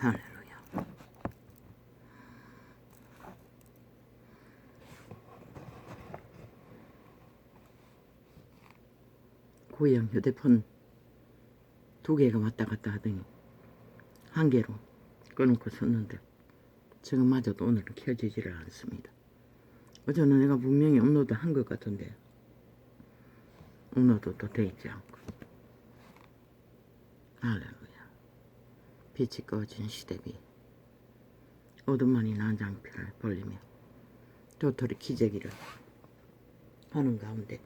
할렐루야. 고형 휴대폰 2개가 왔다 갔다 하더니 1개로 꺼놓고 썼는데 지금마저도 오늘은 켜지지를 않습니다. 어제는 내가 분명히 업로드 한 것 같은데 업로드도 돼 있지 않고. 할렐루야. 빛이 꺼진 시대비 어둠만이 난장피를 벌리며 도토리 기재기를 하는 가운데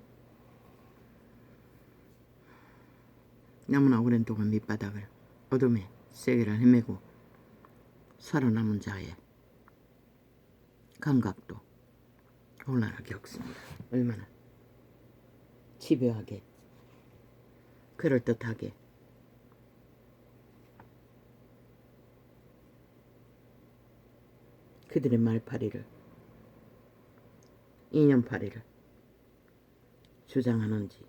너무나 오랜 동안 밑바닥을 어둠의 세계를 헤매고 살아남은 자의 감각도 곤란하게 겪습니다. 얼마나 집요하게 그럴듯하게 그들의 말파리를 이념파리를 주장하는지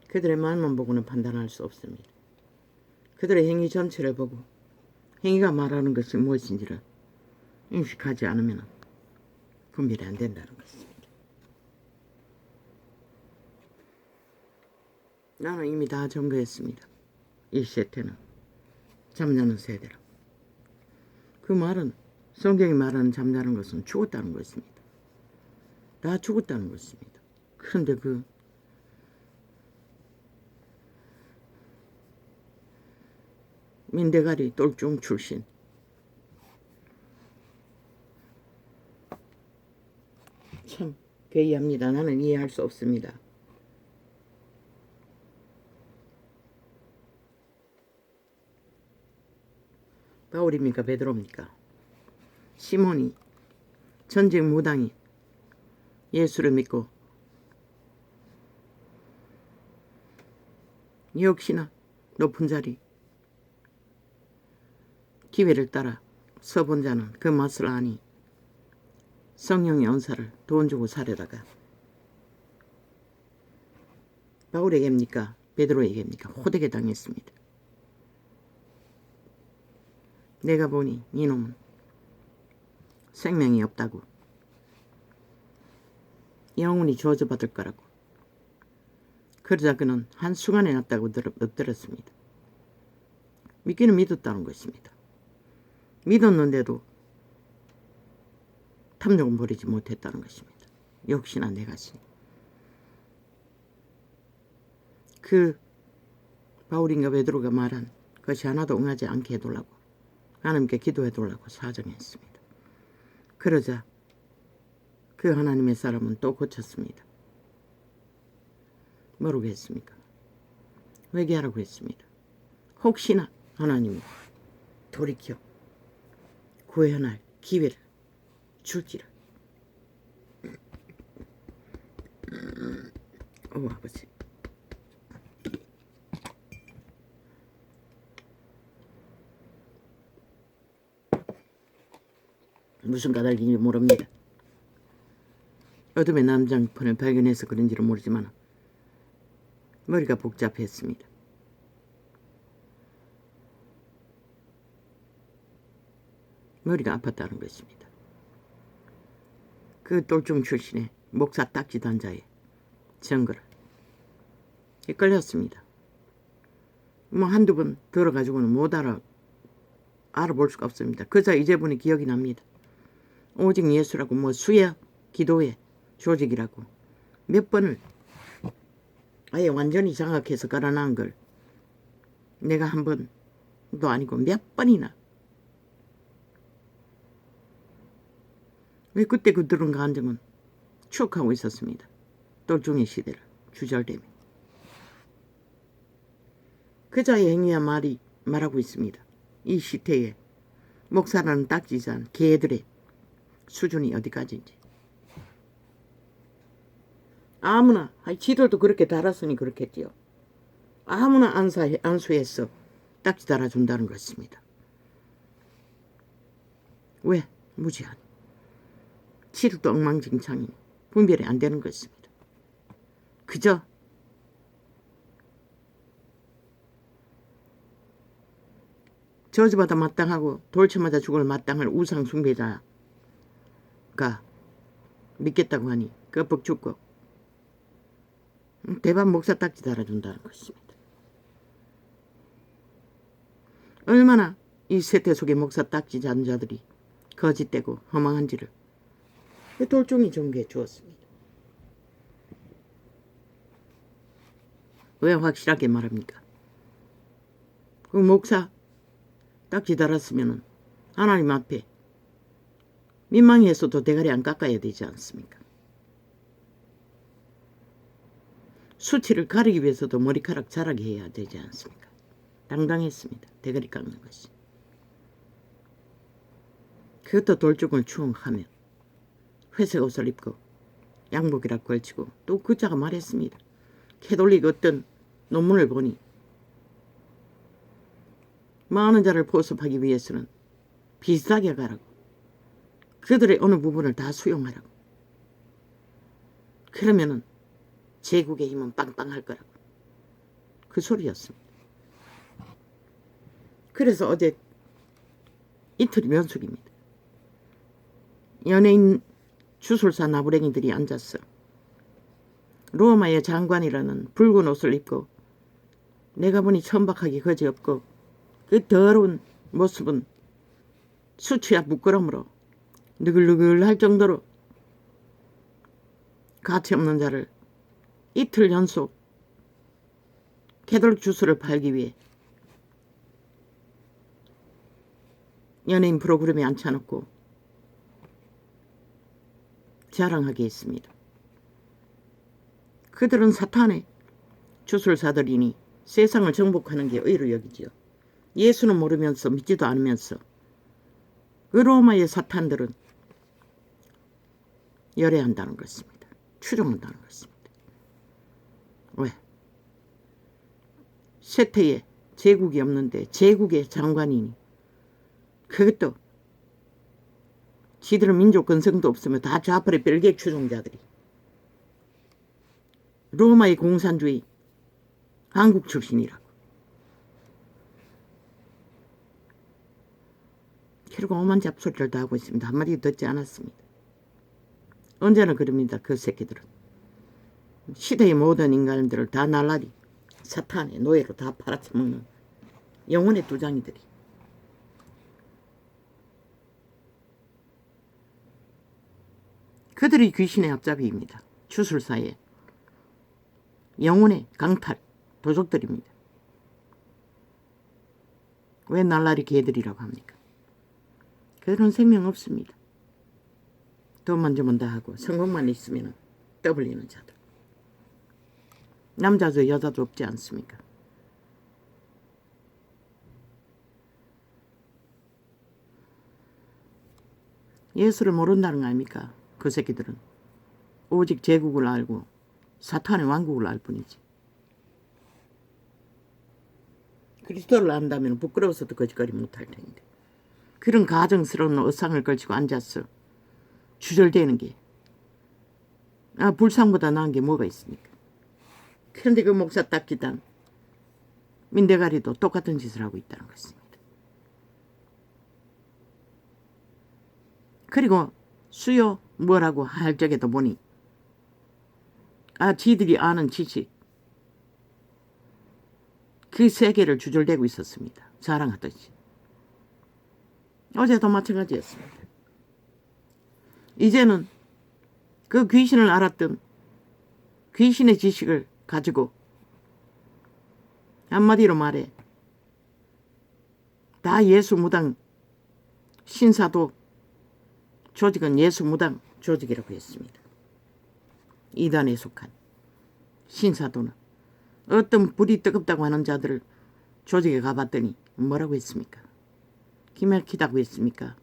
그들의 말만 보고는 판단할 수 없습니다. 그들의 행위 전체를 보고 행위가 말하는 것이 무엇인지를 인식하지 않으면 분별이 안 된다는 것입니다. 나는 이미 다 점거했습니다. 이 세태는 잠자는 세대라. 그 말은 성경이 말하는 잠자는 것은 죽었다는 것입니다. 다 죽었다는 것입니다. 그런데 그 민대가리 똘중 출신 참 괴이합니다. 나는 이해할 수 없습니다. 바울입니까 베드로입니까? 시몬이 전직 무당이 예수를 믿고 역시나 높은 자리 기회를 따라 서본 자는 그 맛을 아니 성령의 은사를 돈 주고 사려다가 바울에게입니까 베드로에게입니까 호되게 당했습니다. 내가 보니 이놈은 생명이 없다고 영혼이 저주받을 거라고 그러자 그는 한순간에 났다고 엎드렸습니다. 믿기는 믿었다는 것입니다. 믿었는데도 탐욕은 버리지 못했다는 것입니다. 역시나 내 것이 그 바울인가 베드로가 말한 것이 하나도 응하지 않게 해달라고 하나님께 기도해달라고 사정했습니다. 그러자 그 하나님의 사람은 또 고쳤습니다. 뭐라고 했습니까? 회개하라고 했습니다. 혹시나 하나님이 돌이켜 구원할 기회를 줄지라. 아버지 무슨 까닭인지 모릅니다. 어둠의 남장판을 발견해서 그런지는 모르지만 머리가 복잡했습니다. 머리가 아팠다는 것입니다. 그 똘중 출신의 목사 딱지 단자의 증거를 헷갈렸습니다. 뭐 한두 번 들어가지고는 못 알아볼 수가 없습니다. 그저 이제분이 기억이 납니다. 오직 예수라고 뭐 수야 기도의 조직이라고 몇 번을 아예 완전히 장악해서 깔아놓은 걸 내가 한 번도 아니고 몇 번이나 왜 그때 그 들은 감정은 추억하고 있었습니다. 똘중의 시대를 주절되며 그 자의 행위와 말이 말하고 있습니다. 이 시대에 목사라는 딱지잔 개들의 수준이 어디까지인지 아무나 지들도 그렇게 달았으니 그렇겠지요. 아무나 안수해서 딱지 달아준다는 것입니다. 왜? 무지한 지들도 엉망진창이니 분별이 안 되는 것입니다. 그저 저주받아 마땅하고 돌쳐맞아 죽을 마땅할 우상 숭배자가 믿겠다고 하니 껍벅 죽고 대반 목사 딱지 달아준다는 것입니다. 얼마나 이 세태 속의 목사 딱지 잔 자들이 거짓되고 허망한지를 돌종이 전개해 주었습니다. 왜 확실하게 말합니까? 그 목사 딱지 달았으면 하나님 앞에 민망해서도 대가리 안 깎아야 되지 않습니까? 수치를 가리기 위해서도 머리카락 자라게 해야 되지 않습니까? 당당했습니다. 대가리 깎는 것이. 그것도 돌종을 추앙하며 회색 옷을 입고 양복이라 걸치고 또 그 자가 말했습니다. 캐톨릭 어떤 논문을 보니 많은 자를 보습하기 위해서는 비슷하게 가라고. 그들의 어느 부분을 다 수용하라고. 그러면은 제국의 힘은 빵빵할 거라고. 그 소리였습니다. 그래서 어제 이틀이 면숙입니다. 연예인 주술사 나부랭이들이 앉았어. 로마의 장관이라는 붉은 옷을 입고 내가 보니 천박하기 거지없고 그 더러운 모습은 수치와 부끄러움으로 느글느글할 정도로 가치없는 자를 이틀 연속 캐톨릭 주술을 팔기 위해 연예인 프로그램에 앉혀놓고 자랑하게 했습니다. 그들은 사탄의 주술사들이니 세상을 정복하는 게 의로 여기지요. 예수는 모르면서 믿지도 않으면서 그 로마의 사탄들은 열애한다는 것입니다. 추종한다는 것입니다. 왜? 세태에 제국이 없는데 제국의 장관이니 그것도 지들은 민족 근성도 없으며 다 좌파의 별객 추종자들이 로마의 공산주의 한국 출신이라고. 그리고 오만 잡소리를 다 하고 있습니다. 한마디도 듣지 않았습니다. 언제나 그럽니다. 그 새끼들은. 시대의 모든 인간들을 다 날라리 사탄의 노예로 다 팔아쳐먹는 영혼의 두장이들이. 그들이 귀신의 앞잡이입니다. 주술사의 영혼의 강탈 도적들입니다. 왜 날라리 개들이라고 합니까? 그들은 생명 없습니다. 돈만 주면 다 하고 성공만 있으면 떠벌리는 자들. 남자도 여자도 없지 않습니까? 예수를 모른다는 거 아닙니까? 그 새끼들은 오직 제국을 알고 사탄의 왕국을 알 뿐이지. 그리스도를 안다면 부끄러워서도 거짓거리 못할 텐데 그런 가정스러운 의상을 걸치고 앉았어. 주절되는 게 불상보다 나은 게 뭐가 있습니까? 그런데 그 목사 딱지단 민대가리도 똑같은 짓을 하고 있다는 것입니다. 그리고 수요 뭐라고 할 적에도 보니 지들이 아는 지식 그 세계를 주절대고 있었습니다. 자랑하듯이. 어제도 마찬가지였습니다. 이제는 그 귀신을 알았던 귀신의 지식을 가지고 한마디로 말해 다 예수 무당 신사도 조직은 예수 무당 조직이라고 했습니다. 이단에 속한 신사도는 어떤 불이 뜨겁다고 하는 자들을 조직에 가봤더니 뭐라고 했습니까? 기막히다고 했습니까?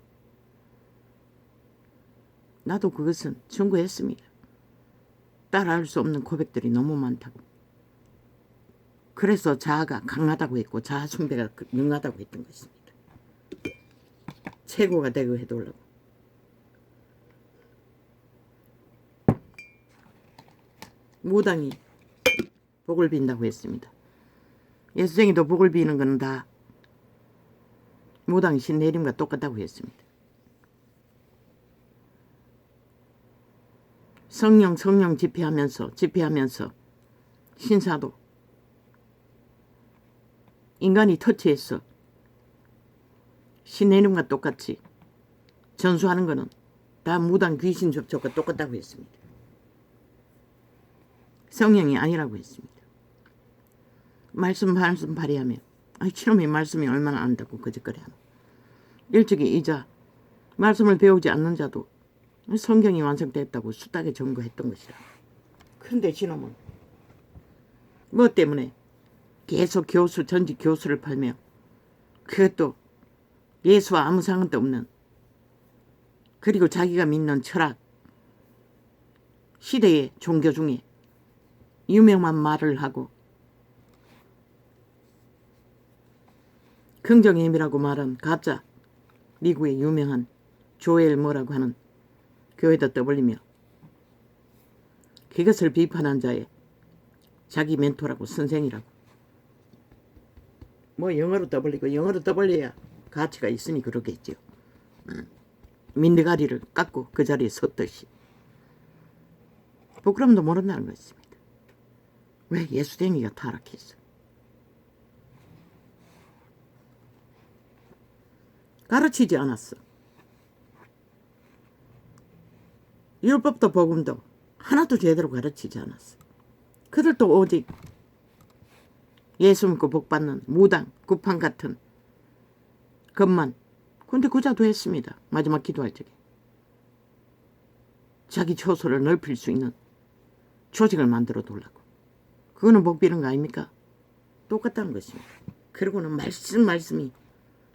나도 그것은 청구했습니다. 따라할 수 없는 고백들이 너무 많다고. 그래서 자아가 강하다고 했고 자아 숭배가 능하다고 했던 것입니다. 최고가 되고 해도려고. 무당이 복을 빈다고 했습니다. 예수쟁이도 복을 비는 건 다 무당 신내림과 똑같다고 했습니다. 성령 집회하면서 신사도 인간이 터치해서 신내림과 똑같이 전수하는 것은 다 무당 귀신 접촉과 똑같다고 했습니다. 성령이 아니라고 했습니다. 말씀 발휘하며 이놈의 말씀이 얼마나 안다고 거짓거리하노. 일찍이 이자 말씀을 배우지 않는 자도 성경이 완성됐다고 수다게 증거했던 것이라. 그런데 지놈은 뭐 때문에 계속 전직 교수를 팔며 그것도 예수와 아무 상관도 없는 그리고 자기가 믿는 철학 시대의 종교 중에 유명한 말을 하고 긍정의 힘이라고 말한 가짜 미국의 유명한 조엘 뭐라고 하는 교회도 떠벌리며 그것을 비판한 자의 자기 멘토라고 선생이라고 뭐 영어로 떠벌리고 영어로 떠벌려야 가치가 있으니 그러겠죠. 민대가리를 깎고 그 자리에 섰듯이 부끄럼도 모른다는 것입니다. 왜 예수쟁이가 타락했어? 가르치지 않았어. 율법도 복음도 하나도 제대로 가르치지 않았어. 그들도 오직 예수 믿고 복받는 무당, 구판 같은 것만. 근데 그자도 했습니다. 마지막 기도할 적에. 자기 처소를 넓힐 수 있는 조직을 만들어 두려고. 그거는 복 비는 거 아닙니까? 똑같다는 것입니다. 그리고는 말씀이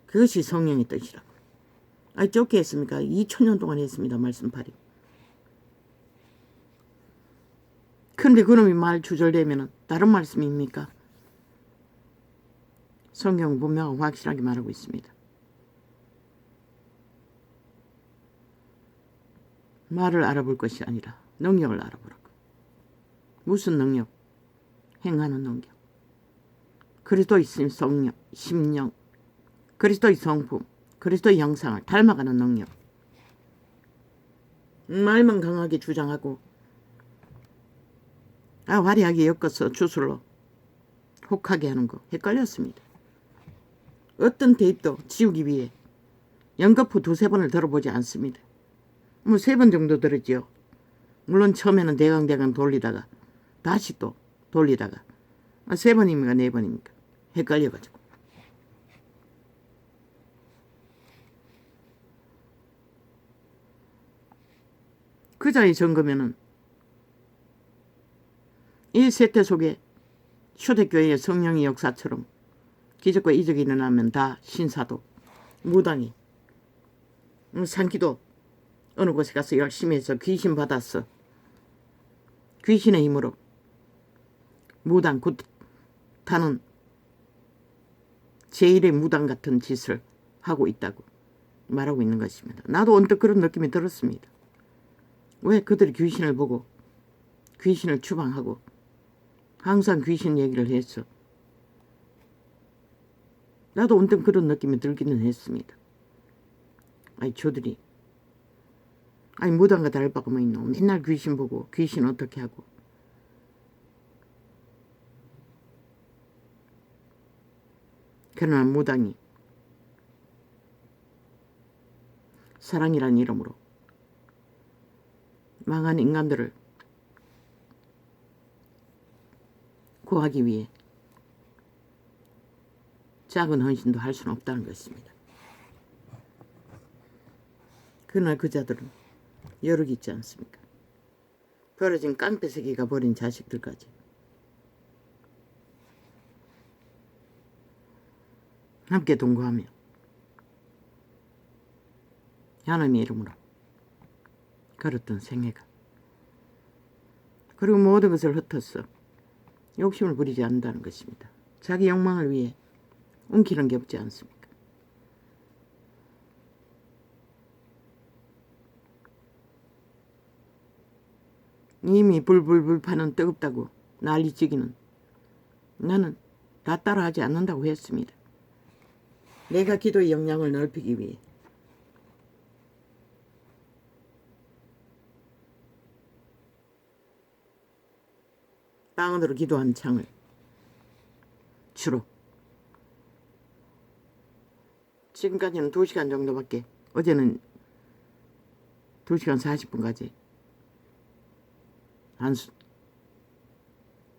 그것이 성령의 뜻이라고. 좁게 했습니까? 2000년 동안 했습니다. 말씀 발휘. 근데 그놈이 말 주절되면 다른 말씀입니까? 성경 분명하고 확실하게 말하고 있습니다. 말을 알아볼 것이 아니라 능력을 알아보라고. 무슨 능력? 행하는 능력. 그리스도의 성령, 심령, 그리스도의 성품, 그리스도의 형상을 닮아가는 능력. 말만 강하게 주장하고 화려하게 엮어서 주술로 혹하게 하는 거 헷갈렸습니다. 어떤 대입도 지우기 위해 연거푸 2-3번을 들어보지 않습니다. 뭐 3번 정도 들었지요. 물론 처음에는 대강대강 돌리다가 다시 또 돌리다가 3번입니까 4번입니까 헷갈려가지고. 그자의 증거면은 이 세태 속에 초대교회의 성령의 역사처럼 기적과 이적이 일어나면 다 신사도 무당이 산기도 어느 곳에 가서 열심히 해서 귀신 받았어. 귀신의 힘으로 무당 굿하는 제1의 무당 같은 짓을 하고 있다고 말하고 있는 것입니다. 나도 언뜻 그런 느낌이 들었습니다. 왜 그들이 귀신을 보고 귀신을 추방하고 항상 귀신 얘기를 했어. 나도 언뜻 그런 느낌이 들기는 했습니다. 저들이 무당과 다를 바가 뭐 있노. 맨날 귀신 보고 귀신 어떻게 하고. 그러나 무당이 사랑이라는 이름으로 망한 인간들을 구하기 위해 작은 헌신도 할 수는 없다는 것입니다. 그러나 그 자들은 여력이 있지 않습니까? 벌어진 깡패새끼가 버린 자식들까지 함께 동거하며 하나님의 이름으로 걸었던 생애가, 그리고 모든 것을 흩어서 욕심을 부리지 않는다는 것입니다. 자기 욕망을 위해 움키는 게 없지 않습니까? 이미 불불불 파는 뜨겁다고 난리치기는 나는 다 따라하지 않는다고 했습니다. 내가 기도의 역량을 넓히기 위해 빵으로 기도한 창을 주로 지금까지는 2시간 정도밖에, 어제는 2시간 40분까지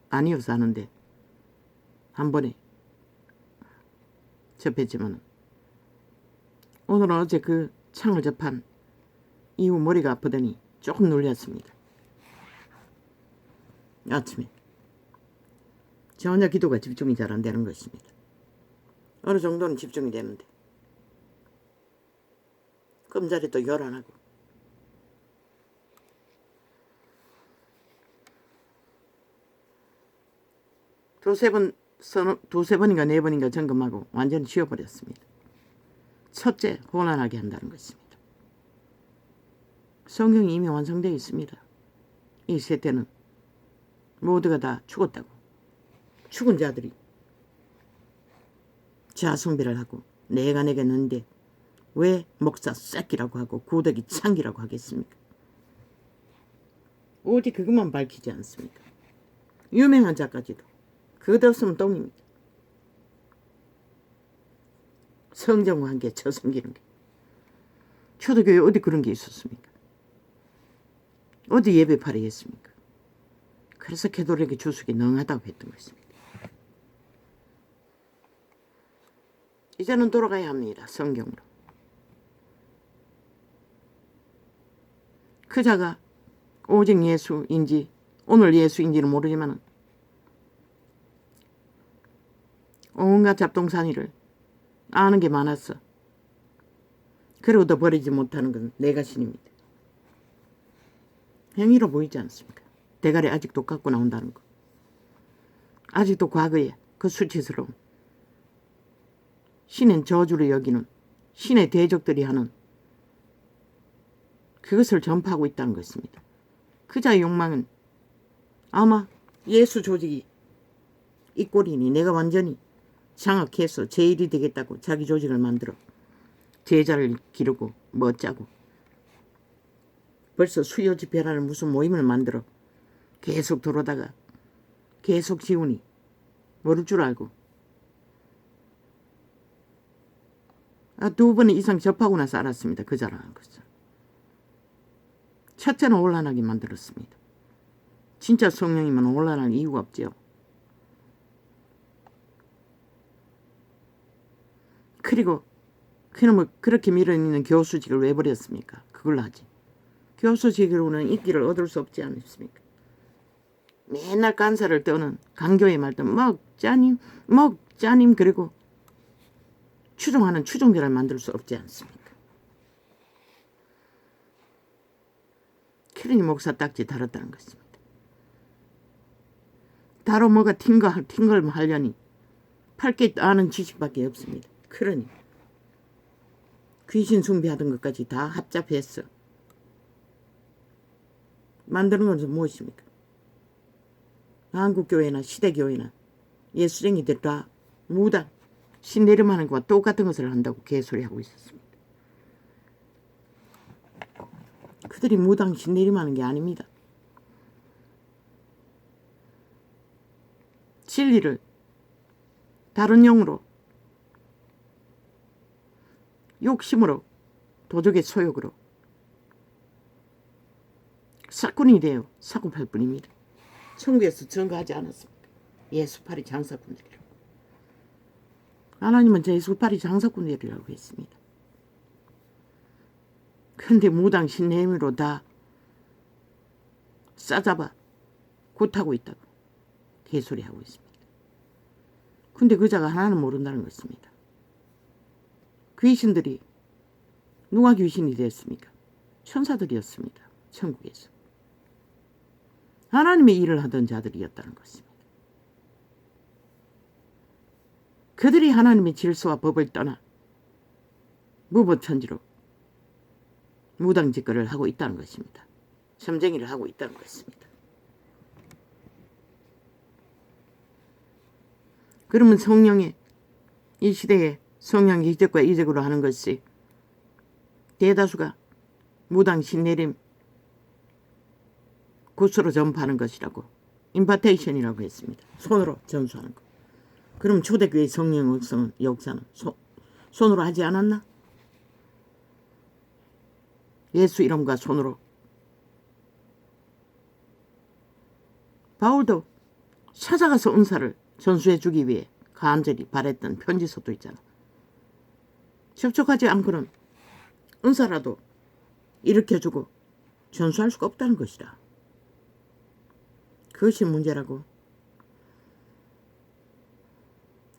아니어서 하는데 한 번에 접했지만 오늘은 어제 그 창을 접한 이후 머리가 아프더니 조금 눌렸습니다. 아침에 전혀 기도가 집중이 잘 안 되는 것입니다. 어느 정도는 집중이 되는데 금자리 또 열안하고 두세 번인가 4번인가 점검하고 완전히 지워버렸습니다. 첫째, 혼란하게 한다는 것입니다. 성경이 이미 완성되어 있습니다. 이 세태는 모두가 다 죽었다고. 죽은 자들이 자숭배를 하고 내가 내게 는데 왜 목사 새끼라고 하고 구더기 창기라고 하겠습니까? 오직 그것만 밝히지 않습니까? 유명한 자까지도 그것없으면 똥입니다. 성경과 함께 저승기는 게. 초대교회 어디 그런 게 있었습니까? 어디 예배팔이 했습니까? 그래서 캐톨릭의 주석이 능하다고 했던 것입니다. 이제는 돌아가야 합니다. 성경으로. 그 자가 오직 예수인지 오늘 예수인지는 모르지만 온갖 잡동사니를 아는 게 많았어. 그러고도 버리지 못하는 건 내 자신입니다. 행위로 보이지 않습니까? 대가리 아직도 갖고 나온다는 거. 아직도 과거에 그 수치스러운 신의 저주를 여기는 신의 대적들이 하는 그것을 전파하고 있다는 것입니다. 그자의 욕망은 아마 예수 조직이 이 꼴이니 내가 완전히 장악해서 제일이 되겠다고 자기 조직을 만들어 제자를 기르고 뭐 짜고 벌써 수요 집회라는 무슨 모임을 만들어 계속 들어오다가 계속 지우니 모를 줄 알고 2번 이상 접하고 나서 알았습니다. 그 자라는 것을. 첫째는 혼란하게 만들었습니다. 진짜 성령이면 혼란할 이유가 없죠. 그리고 그놈을 그렇게 밀어내는 교수직을 왜 버렸습니까? 그걸로 하지. 교수직으로는 인기를 얻을 수 없지 않습니까? 맨날 간사를 떠는 강교의 말도 먹자님 그리고 추종하는 추종자를 만들 수 없지 않습니까? 그러니 목사 딱지 달았다는 것입니다. 다로 뭐가 팅걸 하려니 팔 게 아는 지식밖에 없습니다. 그러니 귀신 숭배하던 것까지 다 합잡했어. 만드는 것은 무엇입니까? 한국교회나 시대교회나 예수쟁이들 다 무당 신내림하는 것과 똑같은 것을 한다고 개소리하고 있었습니다. 그들이 무당 신내림하는 게 아닙니다. 진리를 다른 용으로 욕심으로 도적의 소욕으로 사꾼이 되어 사고팔 뿐입니다. 천국에서 증거하지 않았습니까? 예수파리 장사꾼들이라고. 하나님은 예수파리 장사꾼들이라고 했습니다. 근데 무당 신내림으로 다 싸잡아 굿하고 있다고 개소리하고 있습니다. 근데 그자가 하나는 모른다는 것입니다. 귀신들이 누가 귀신이 됐습니까? 천사들이었습니다. 천국에서. 하나님의 일을 하던 자들이었다는 것입니다. 그들이 하나님의 질서와 법을 떠나 무법천지로 무당짓거리를 하고 있다는 것입니다. 점쟁이를 하고 있다는 것입니다. 그러면 성령의 이 시대에 성령 기적과 이적으로 하는 것이 대다수가 무당 신내림 구스로 전파하는 것이라고 임파테이션이라고 했습니다. 손으로 전수하는 것. 그럼 초대교회 성령 역사는 손으로 하지 않았나? 예수 이름과 손으로. 바울도 찾아가서 은사를 전수해 주기 위해 간절히 바랬던 편지서도 있잖아. 접촉하지 않고는 은사라도 일으켜주고 전수할 수가 없다는 것이다. 그것이 문제라고.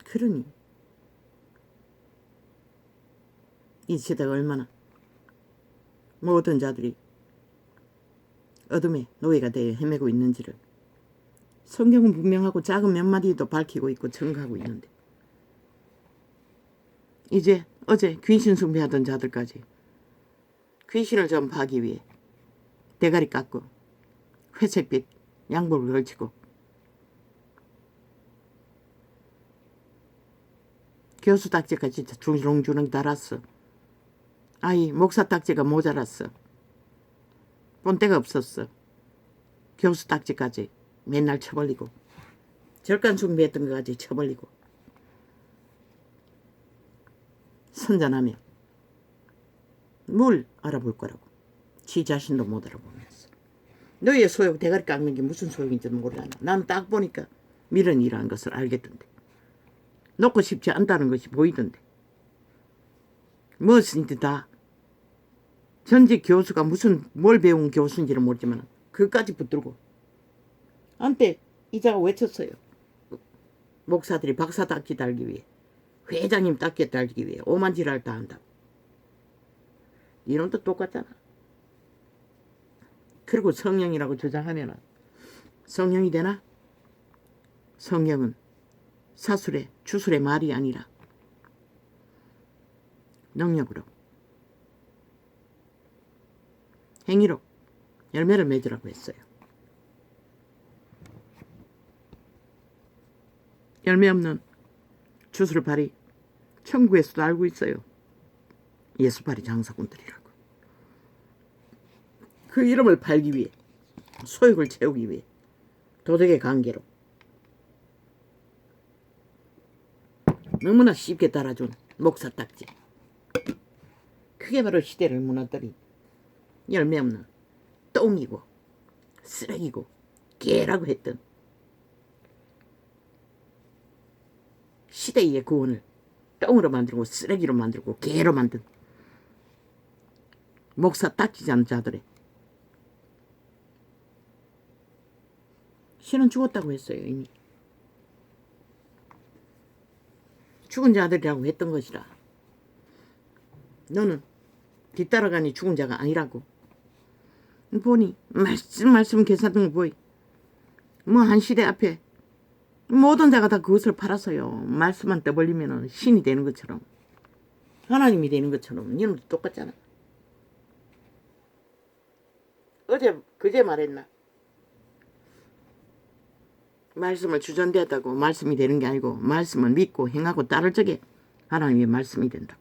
그러니 이 시대가 얼마나 모든 자들이 어둠의 노예가 되어 헤매고 있는지를 성경은 분명하고 작은 몇 마디도 밝히고 있고 증거하고 있는데 이제 어제 귀신 숭배하던 자들까지 귀신을 전파하기 위해 대가리 깎고 회색빛 양복을 걸치고 교수 딱지까지 주렁주렁 달았어. 아이 목사 딱지가 모자랐어. 본때가 없었어. 교수 딱지까지 맨날 쳐벌리고 절간 숭배했던 것까지 쳐벌리고 선전하며 뭘 알아볼 거라고. 지 자신도 못 알아보면서 너희의 소욕 대가리 깎는 게 무슨 소용인지는 모르잖아. 난 딱 보니까 미련이라는 것을 알겠던데 놓고 싶지 않다는 것이 보이던데 무엇인지 다 전직 교수가 무슨 뭘 배운 교수인지는 모르지만 그까지 붙들고 한때 이자가 외쳤어요. 목사들이 박사 딱지 달기 위해 회장님 딱지 달기 위해 오만지랄 다 한다고. 이놈도 똑같잖아. 그리고 성령이라고 주장하면 성령이 되나? 성령은 사술의 주술의 말이 아니라 능력으로 행위로 열매를 맺으라고 했어요. 열매 없는 주술발이 천국에서도 알고 있어요. 예수발이 장사꾼들이라고. 그 이름을 팔기 위해 소욕을 채우기 위해 도덕의 관계로 너무나 쉽게 따라준 목사 딱지. 그게 바로 시대를 무너뜨린 열매 없는 똥이고 쓰레기고 개라고 했던 시대의 구원을 똥으로 만들고 쓰레기로 만들고 개로 만든 목사 딱지지 않은 자들의 신은 죽었다고 했어요. 이미 죽은 자들이라고 했던 것이라. 너는 뒤따라가니 죽은 자가 아니라고. 보니 말씀 계산하는 거 보이. 뭐 한 시대 앞에 모든 자가 다 그것을 팔아서요. 말씀만 떠벌리면 신이 되는 것처럼 하나님이 되는 것처럼 이놈도 똑같잖아. 그제 말했나? 말씀을 주전되었다고 말씀이 되는 게 아니고 말씀을 믿고 행하고 따를 적에 하나님의 말씀이 된다고.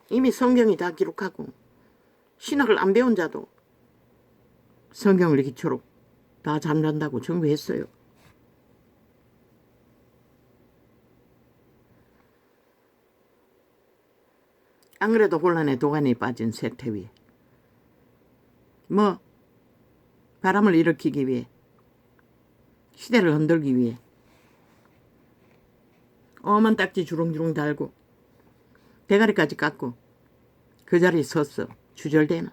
이미 성경이 다 기록하고 신학을 안 배운 자도 성경을 기초로 다 잠잔다고 정부했어요. 안 그래도 혼란의 도가니에 빠진 세태위 뭐 바람을 일으키기 위해 시대를 흔들기 위해 엄한 딱지 주렁주렁 달고 대가리까지 깎고 그 자리에 섰어. 주절되나.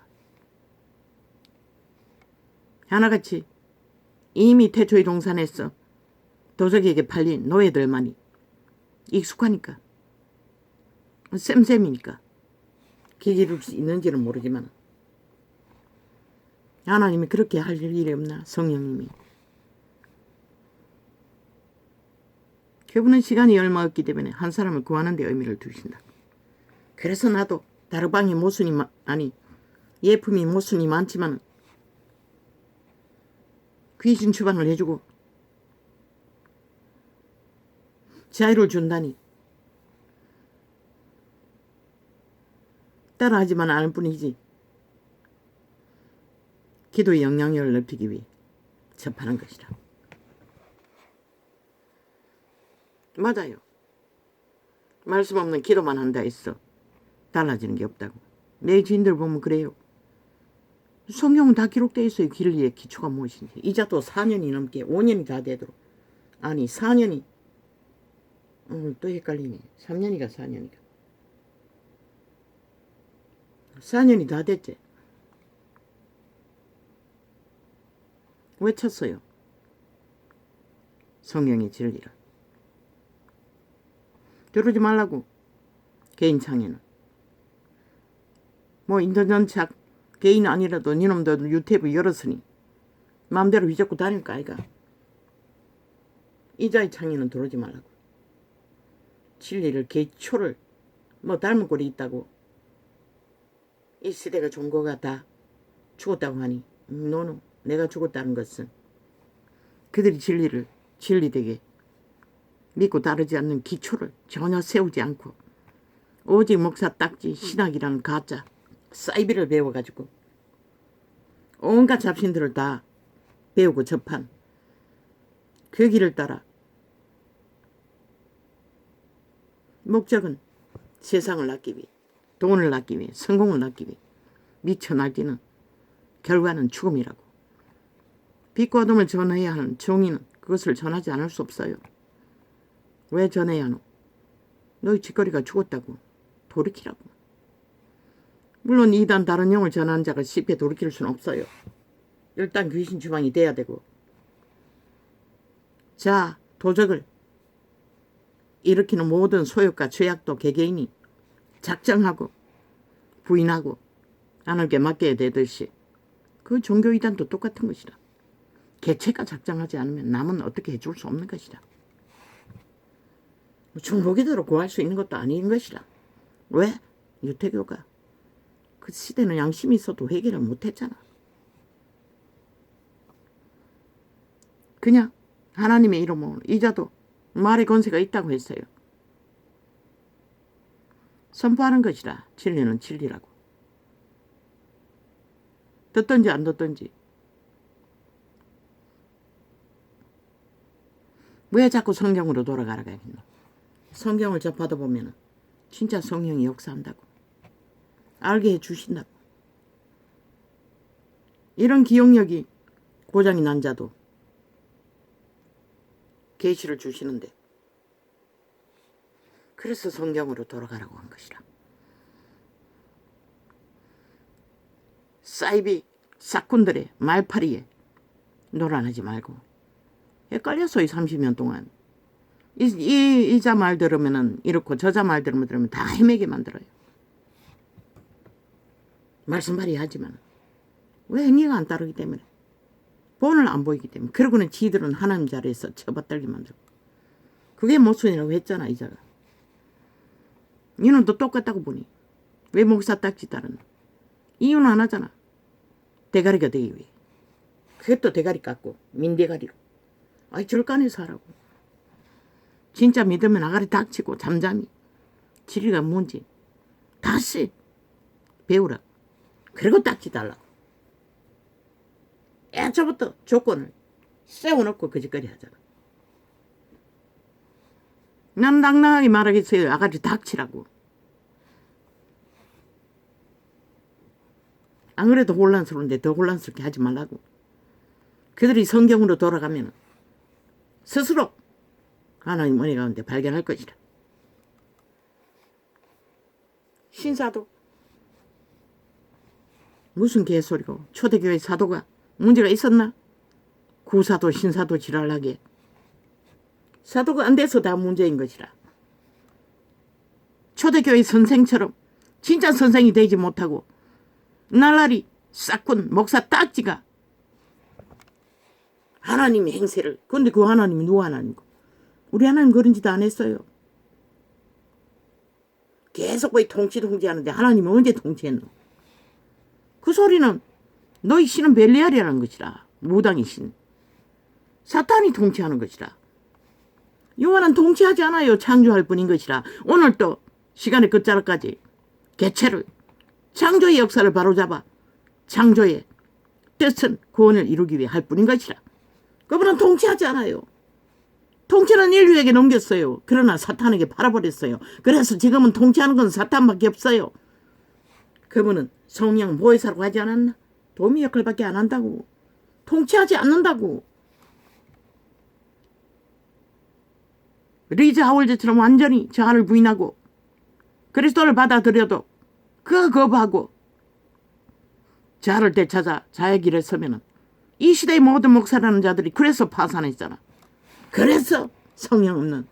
하나같이 이미 태초의 동산에서 도적에게 팔린 노예들만이 익숙하니까 쌤쌤이니까 기기를 있는지는 모르지만 하나님이 그렇게 할 일이 없나. 성령님이. 그분은 시간이 얼마 없기 때문에 한 사람을 구하는 데 의미를 두신다. 그래서 나도 다르방이 모순이 아니 예품이 모순이 많지만 귀신 추방을 해주고 자유를 준다니. 따라하지만 않을 뿐이지. 기도의 영향력을 넓히기 위해 접하는 것이라. 맞아요. 말씀 없는 기도만 한다 했어. 달라지는 게 없다고. 내 지인들 보면 그래요. 성경은 다 기록되어 있어요. 진리의 기초가 무엇인지. 이자도 4년이 넘게 5년이 다 되도록. 아니 4년이 또 헷갈리네. 3년이가 4년이가. 4년이 다 됐지. 외쳤어요. 성경의 진리를. 들으지 말라고. 개인 창에는. 뭐 인터넷 개인 아니라도 니놈도 유튜브 열었으니 마음대로 휘젓고 다닐 거 아이가. 이자의 창에는 들어오지 말라고. 진리를 기초를 뭐 닮은 꼴이 있다고. 이 시대가 종고가 다 죽었다고 하니 노노. 내가 죽었다는 것은 그들이 진리를 진리되게 믿고 따르지 않는 기초를 전혀 세우지 않고 오직 목사 딱지 신학이라는 가짜 사이비를 배워가지고 온갖 잡신들을 다 배우고 접한 그 길을 따라 목적은 세상을 낳기 위해 돈을 낳기 위해 성공을 낳기 위해 미쳐 날뛰는 결과는 죽음이라고. 빛과 어둠을 전해야 하는 종이는 그것을 전하지 않을 수 없어요. 왜 전해야 하노? 너희 짓거리가 죽었다고. 돌이키라고. 물론 이단 다른 영을 전하는 자가 쉽게 돌이킬 수는 없어요. 일단 귀신 주방이 돼야 되고. 자, 도적을 일으키는 모든 소욕과 죄악도 개개인이 작정하고 부인하고 하늘께 맡겨야 되듯이 그 종교이단도 똑같은 것이다. 개체가 작정하지 않으면 남은 어떻게 해줄 수 없는 것이다. 중보기도로 구할 수 있는 것도 아닌 것이다. 왜? 유태교가 그 시대는 양심이 있어도 회개를 못했잖아. 그냥 하나님의 이름으로 이자도 말의 권세가 있다고 했어요. 선포하는 것이라. 진리는 진리라고. 듣든지 안 듣든지. 왜 자꾸 성경으로 돌아가라고 했노? 성경을 접하다 보면 진짜 성령이 역사한다고. 알게 해주신다고. 이런 기억력이 고장이 난 자도 계시를 주시는데 그래서 성경으로 돌아가라고 한 것이라. 사이비 싹군들의 말파리에 놀아나지 말고. 헷갈렸어요. 30년 동안. 이자 말 들으면은 이렇고 저자 말 들으면 다 헤매게 만들어요. 말씀 발휘하지만 왜 행위가 안 따르기 때문에 본을 안 보이기 때문에. 그러고는 지들은 하나님 자리에서 처받들게 만들고. 그게 모순이라고 했잖아. 이자가. 이놈도 똑같다고 보니 왜 목사 딱지 따르나. 이유는 안 하잖아. 대가리가 되기 위해. 그것도 대가리 깎고 민대가리로. 아이 절간에서 하라고. 진짜 믿으면 아가리 닥치고 잠잠히 진리가 뭔지 다시 배우라. 그리고 딱지 달라고. 애초부터 조건을 세워놓고 거짓거리 하잖아. 난 당당하게 말하겠어요. 아가리 닥치라고. 안 그래도 혼란스러운데 더 혼란스럽게 하지 말라고. 그들이 성경으로 돌아가면 스스로 하나님 은혜 가운데 발견할 것이라. 신사도 무슨 개소리고. 초대교회 사도가 문제가 있었나? 구사도 신사도 지랄하게. 사도가 안 돼서 다 문제인 것이라. 초대교회 선생처럼 진짜 선생이 되지 못하고 날라리 싹군 목사 딱지가 하나님의 행세를. 근데 그 하나님이 누구 하나님이고? 우리 하나님 그런 짓 안 했어요. 계속 거의 통치하는데 하나님은 언제 통치했노? 그 소리는 너희 신은 벨리알이라는 것이라. 무당의 신. 사탄이 통치하는 것이라. 요한은 통치하지 않아요. 창조할 뿐인 것이라. 오늘 또 시간의 끝자락까지 개체를 창조의 역사를 바로잡아 창조의 뜻은 구원을 이루기 위해 할 뿐인 것이라. 그분은 통치하지 않아요. 통치는 인류에게 넘겼어요. 그러나 사탄에게 팔아버렸어요. 그래서 지금은 통치하는 건 사탄밖에 없어요. 그분은 성령 보혜사라고 하지 않았나? 도미 역할밖에 안 한다고. 통치하지 않는다고. 리즈 하월드처럼 완전히 자아를 부인하고 그리스도를 받아들여도 그 거부하고 자아를 되찾아 자의 길에 서면은 이 시대의 모든 목사라는 자들이 그래서 파산했잖아. 그래서 성령 없는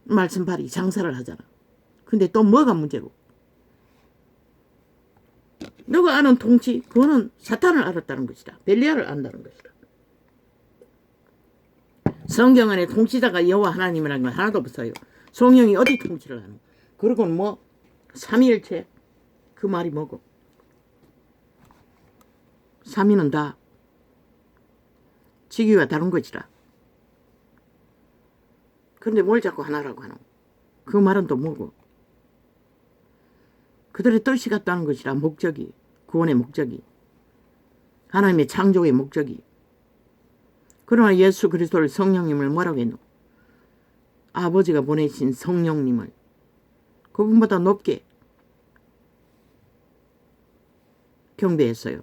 말씀팔이 장사를 하잖아. 근데 또 뭐가 문제고? 너가 아는 통치, 그거는 사탄을 알았다는 것이다. 벨리알을 안다는 것이다. 성경 안에 통치자가 여호와 하나님이라는 건 하나도 없어요. 성령이 어디 통치를 하노? 그리고 뭐 삼위일체 그 말이 뭐고? 삼위는 다 지기와 다른 것이라. 그런데 뭘 자꾸 하나라고 하노? 그 말은 또 뭐고? 그들의 뜻이 같다는 것이라. 목적이, 구원의 목적이, 하나님의 창조의 목적이. 그러나 예수 그리스도를 성령님을 뭐라고 했노? 아버지가 보내신 성령님을 그분보다 높게 경배했어요.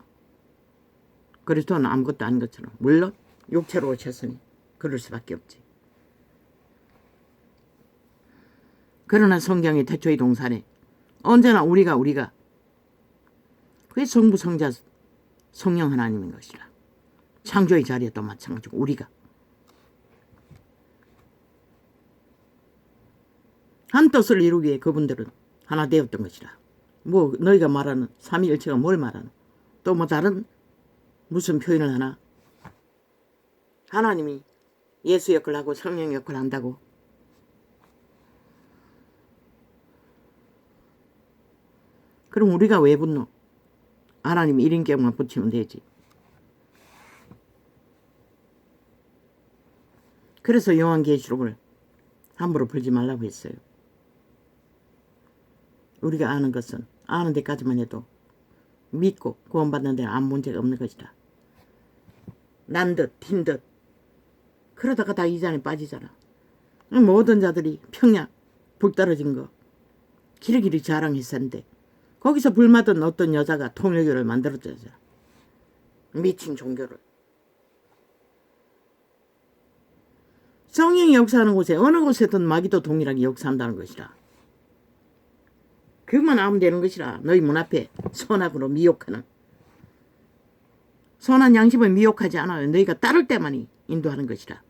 그리스도는 아무것도 아닌 것처럼. 물론 육체로 오셨으니 그럴 수밖에 없지. 그러나 성경의 태초의 동산에 언제나 우리가 그게 성부 성자 성령 하나님인 것이라. 창조의 자리에도 마찬가지고 우리가 한 뜻을 이루기 위해 그분들은 하나 되었던 것이라. 뭐 너희가 말하는 삼위일체가 뭘 말하는? 또 뭐 다른 무슨 표현을 하나? 하나님이 예수 역할을 하고 성령 역할을 한다고? 그럼 우리가 왜 분노? 하나님 1인격만 붙이면 되지. 그래서 요한계시록을 함부로 풀지 말라고 했어요. 우리가 아는 것은 아는 데까지만 해도 믿고 구원받는 데는 아무 문제가 없는 것이다. 난 듯, 튄 듯. 그러다가 다 이 잔에 빠지잖아. 모든 자들이 평양, 불 떨어진 거 길이길이 자랑했었는데 거기서 불맞은 어떤 여자가 통일교를 만들었잖아. 미친 종교를. 성령이 역사하는 곳에 어느 곳에든 마귀도 동일하게 역사한다는 것이라. 그것만 하면 되는 것이라. 너희 문 앞에 선악으로 미혹하는, 선한 양심을 미혹하지 않아요. 너희가 따를 때만이 인도하는 것이라.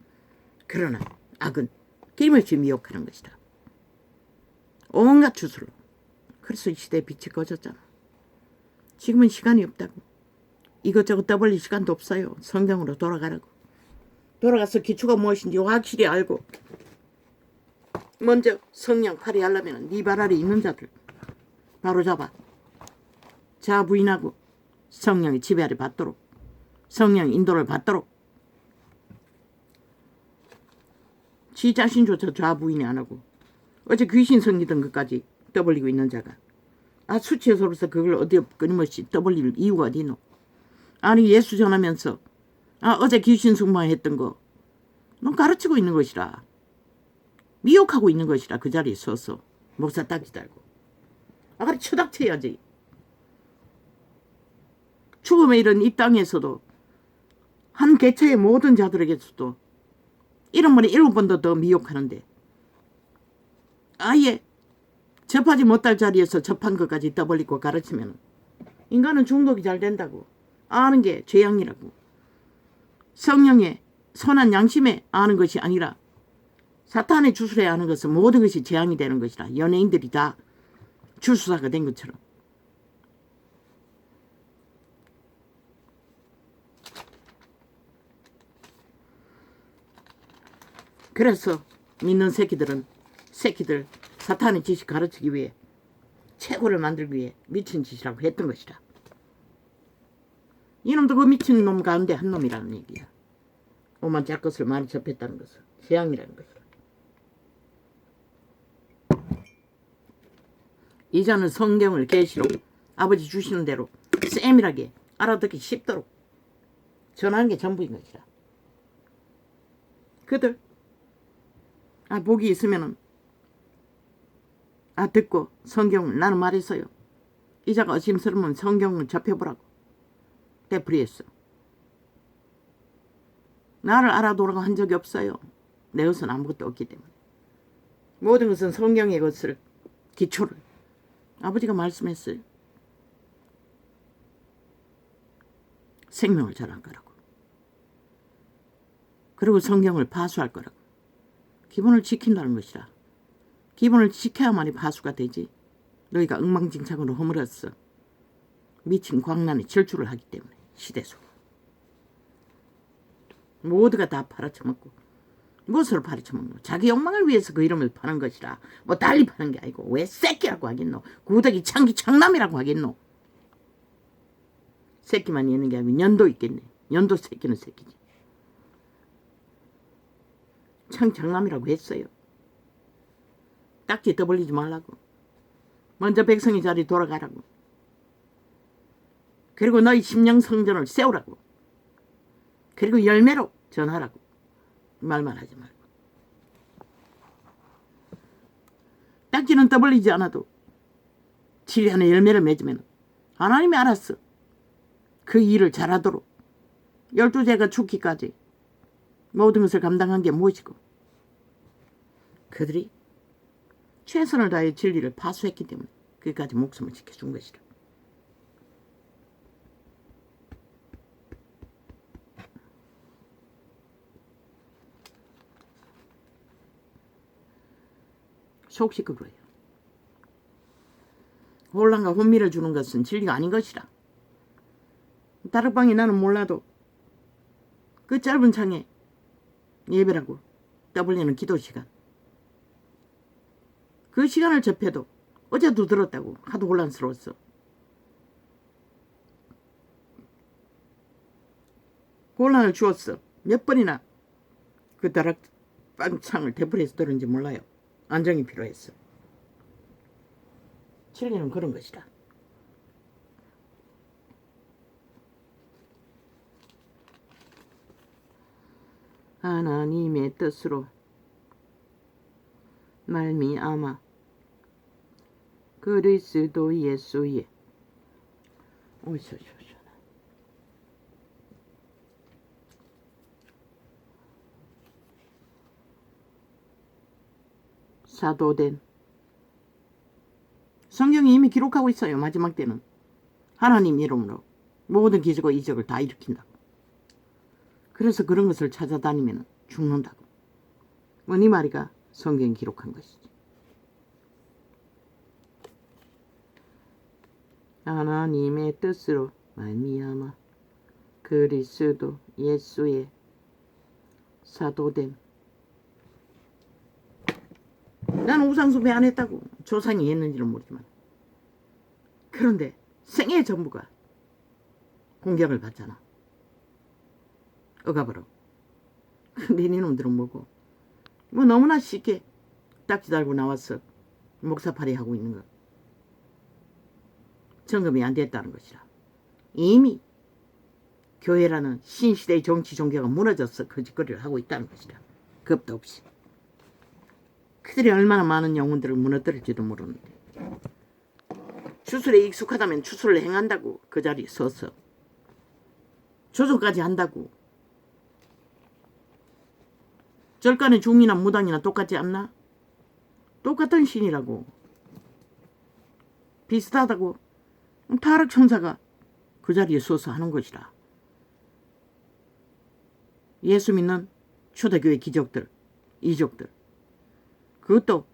그러나 악은 끊임없이 미혹하는 것이라. 온갖 주술로. 그래서 이 시대에 빛이 꺼졌잖아. 지금은 시간이 없다고. 이것저것 떠벌릴 시간도 없어요. 성경으로 돌아가라고. 돌아가서 기초가 무엇인지 확실히 알고 먼저 성령 발휘하려면 네 발 아래 있는 자들 바로 잡아 자아 부인하고 성령의 지배를 받도록, 성령의 인도를 받도록. 지 자신조차 자아 부인이 안 하고 어제 귀신 섬기던 것까지 떠벌리고 있는 자가 수치에서로서 그걸 어디 끊임없이 떠벌릴 이유가 어디 있노? 아니 예수 전하면서 어제 귀신 숙마했던 거 넌 가르치고 있는 것이라. 미혹하고 있는 것이라. 그 자리에 서서 목사 딱지 달고 그래 처닥쳐야지. 죽음에 이른 이 땅에서도 한 개체의 모든 자들에게서도 이런 말이 7번도 더 미혹하는데 아예 접하지 못할 자리에서 접한 것까지 떠벌리고 가르치면 인간은 중독이 잘 된다고. 아는 게 죄악이라고. 성령의 선한 양심에 아는 것이 아니라 사탄의 주술에 아는 것은 모든 것이 재앙이 되는 것이라. 연예인들이 다 주술사가 된 것처럼. 그래서 믿는 새끼들 사탄의 지식 가르치기 위해 최고를 만들기 위해 미친 짓이라고 했던 것이라. 이놈도 그 미친 놈 가운데 한 놈이라는 얘기야. 오만 잘 것을 많이 접했다는 것은 재앙이라는 것이라. 이제는 성경을 계시로 아버지 주시는 대로 세밀하게 알아듣기 쉽도록 전하는 게 전부인 것이라. 그들 복이 있으면은 듣고 성경을 나는 말했어요. 이자가 의심스러우면 성경을 접해보라고. 되풀이했어. 나를 알아보라고 한 적이 없어요. 내 것은 아무것도 없기 때문에. 모든 것은 성경의 것을 기초를 아버지가 말씀했어요. 생명을 전할 거라고. 그리고 성경을 파수할 거라고. 기본을 지킨다는 것이라. 기본을 지켜야만이 파수가 되지. 너희가 엉망진창으로 허물었어. 미친 광란에 질주를 하기 때문에 시대 속에. 모두가 다 팔아쳐먹고 무엇을 팔아쳐먹노? 자기 욕망을 위해서 그 이름을 파는 것이라. 뭐 달리 파는 게 아니고 왜 새끼라고 하겠노? 구더기 창기 창남이라고 하겠노? 새끼만 있는 게 아니고 년도 있겠네. 년도 새끼는 새끼지. 창남이라고 했어요. 딱지 떠벌리지 말라고. 먼저 백성의 자리 돌아가라고. 그리고 너희 심령 성전을 세우라고. 그리고 열매로 전하라고. 말만 하지 말고. 딱지는 떠벌리지 않아도 진리안에 열매를 맺으면 하나님이 알았어. 그 일을 잘하도록 12제가 죽기까지 모든 것을 감당한 게 무엇이고 그들이 최선을 다해 진리를 파수했기 때문에 그까지 목숨을 지켜준 것이라. 속식으로 해요. 혼란과 혼미를 주는 것은 진리가 아닌 것이라. 다락방에 나는 몰라도 그 짧은 창에 예배라고 떠벌리는 기도 시간. 그 시간을 접해도 어제도 들었다고 하도 혼란스러웠어. 혼란을 주었어. 몇 번이나 그 다락방 창을 되풀이해서 들은지 몰라요. 안정이 필요했어. 진리는 그런 것이다. 하나님의 뜻으로 말미암아 그리스도 예수의 사도된 성경이 이미 기록하고 있어요. 마지막 때는 하나님 이름으로 모든 기적과 이적을 다 일으킨다고. 그래서 그런 것을 찾아다니면 죽는다고. 뭐 네 말이가 성경이 기록한 것이지. 하나님의 뜻으로 말미암아 그리스도 예수의 사도됨. 나는 우상숭배 안 했다고. 조상이 했는지는 모르지만. 그런데 생애 전부가 공격을 받잖아. 억압으로. 근데 니놈들은 뭐고? 뭐 너무나 쉽게 딱지 달고 나왔어. 목사팔이 하고 있는 거. 점검이 안 됐다는 것이라. 이미 교회라는 신시대의 정치 종교가 무너져서 거짓거리를 하고 있다는 것이라. 겁도 없이. 그들이 얼마나 많은 영혼들을 무너뜨릴지도 모르는데. 주술에 익숙하다면 주술을 행한다고. 그 자리에 서서. 조종까지 한다고. 절간의 중이나 무당이나 똑같지 않나? 똑같은 신이라고. 비슷하다고. 타락천사가 그 자리에 서서 하는 것이라. 예수 믿는 초대교회 기적들, 이적들. 그것도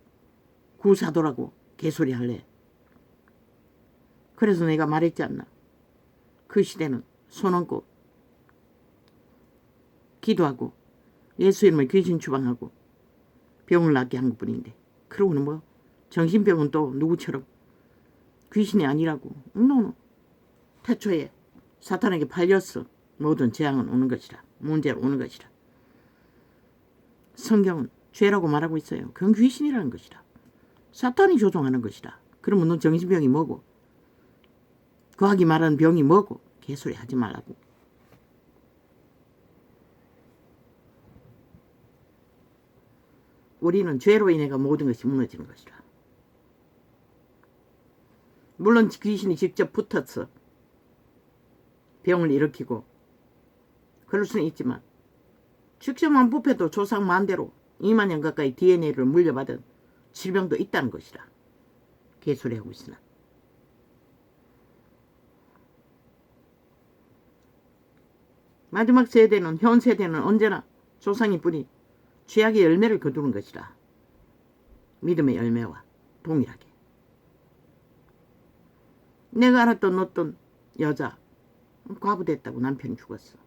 구사도라고 개소리 할래. 그래서 내가 말했지 않나. 그 시대는 손 얹고 기도하고 예수 이름을 귀신 추방하고 병을 낫게 한 것뿐인데 그러고는 뭐 정신병은 또 누구처럼 귀신이 아니라고. 노노. 태초에 사탄에게 팔렸어. 모든 재앙은 오는 것이라. 문제는 오는 것이라. 성경은 죄라고 말하고 있어요. 그건 귀신이라는 것이라. 사탄이 조종하는 것이라. 그러면 너 정신병이 뭐고? 과학이 말하는 병이 뭐고? 개소리 하지 말라고. 우리는 죄로 인해가 모든 것이 무너지는 것이라. 물론 귀신이 직접 붙어서 병을 일으키고 그럴 수는 있지만 직접만 부패도 조상 마음대로 2만 년 가까이 DNA를 물려받은 질병도 있다는 것이라. 개소리하고 있으나. 마지막 세대는, 현 세대는 언제나 조상이 뿌린 죄악의 열매를 거두는 것이라. 믿음의 열매와 동일하게. 내가 알았던 어떤 여자 과부됐다고 남편이 죽었어.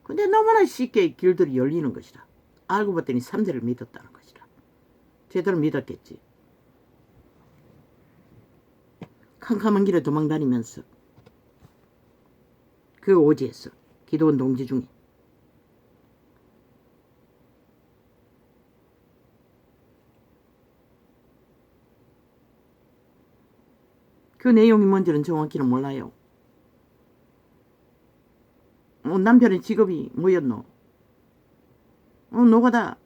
근데 너무나 쉽게 길들이 열리는 것이라. 알고 봤더니 3대를 믿었다는 것이라. 제대로 믿었겠지. 캄캄한 길에 도망다니면서 그 오지에서 기도원 동지 중에 그 내용이 뭔지는 정확히는 몰라요. 남편의 직업이 뭐였노? 노가다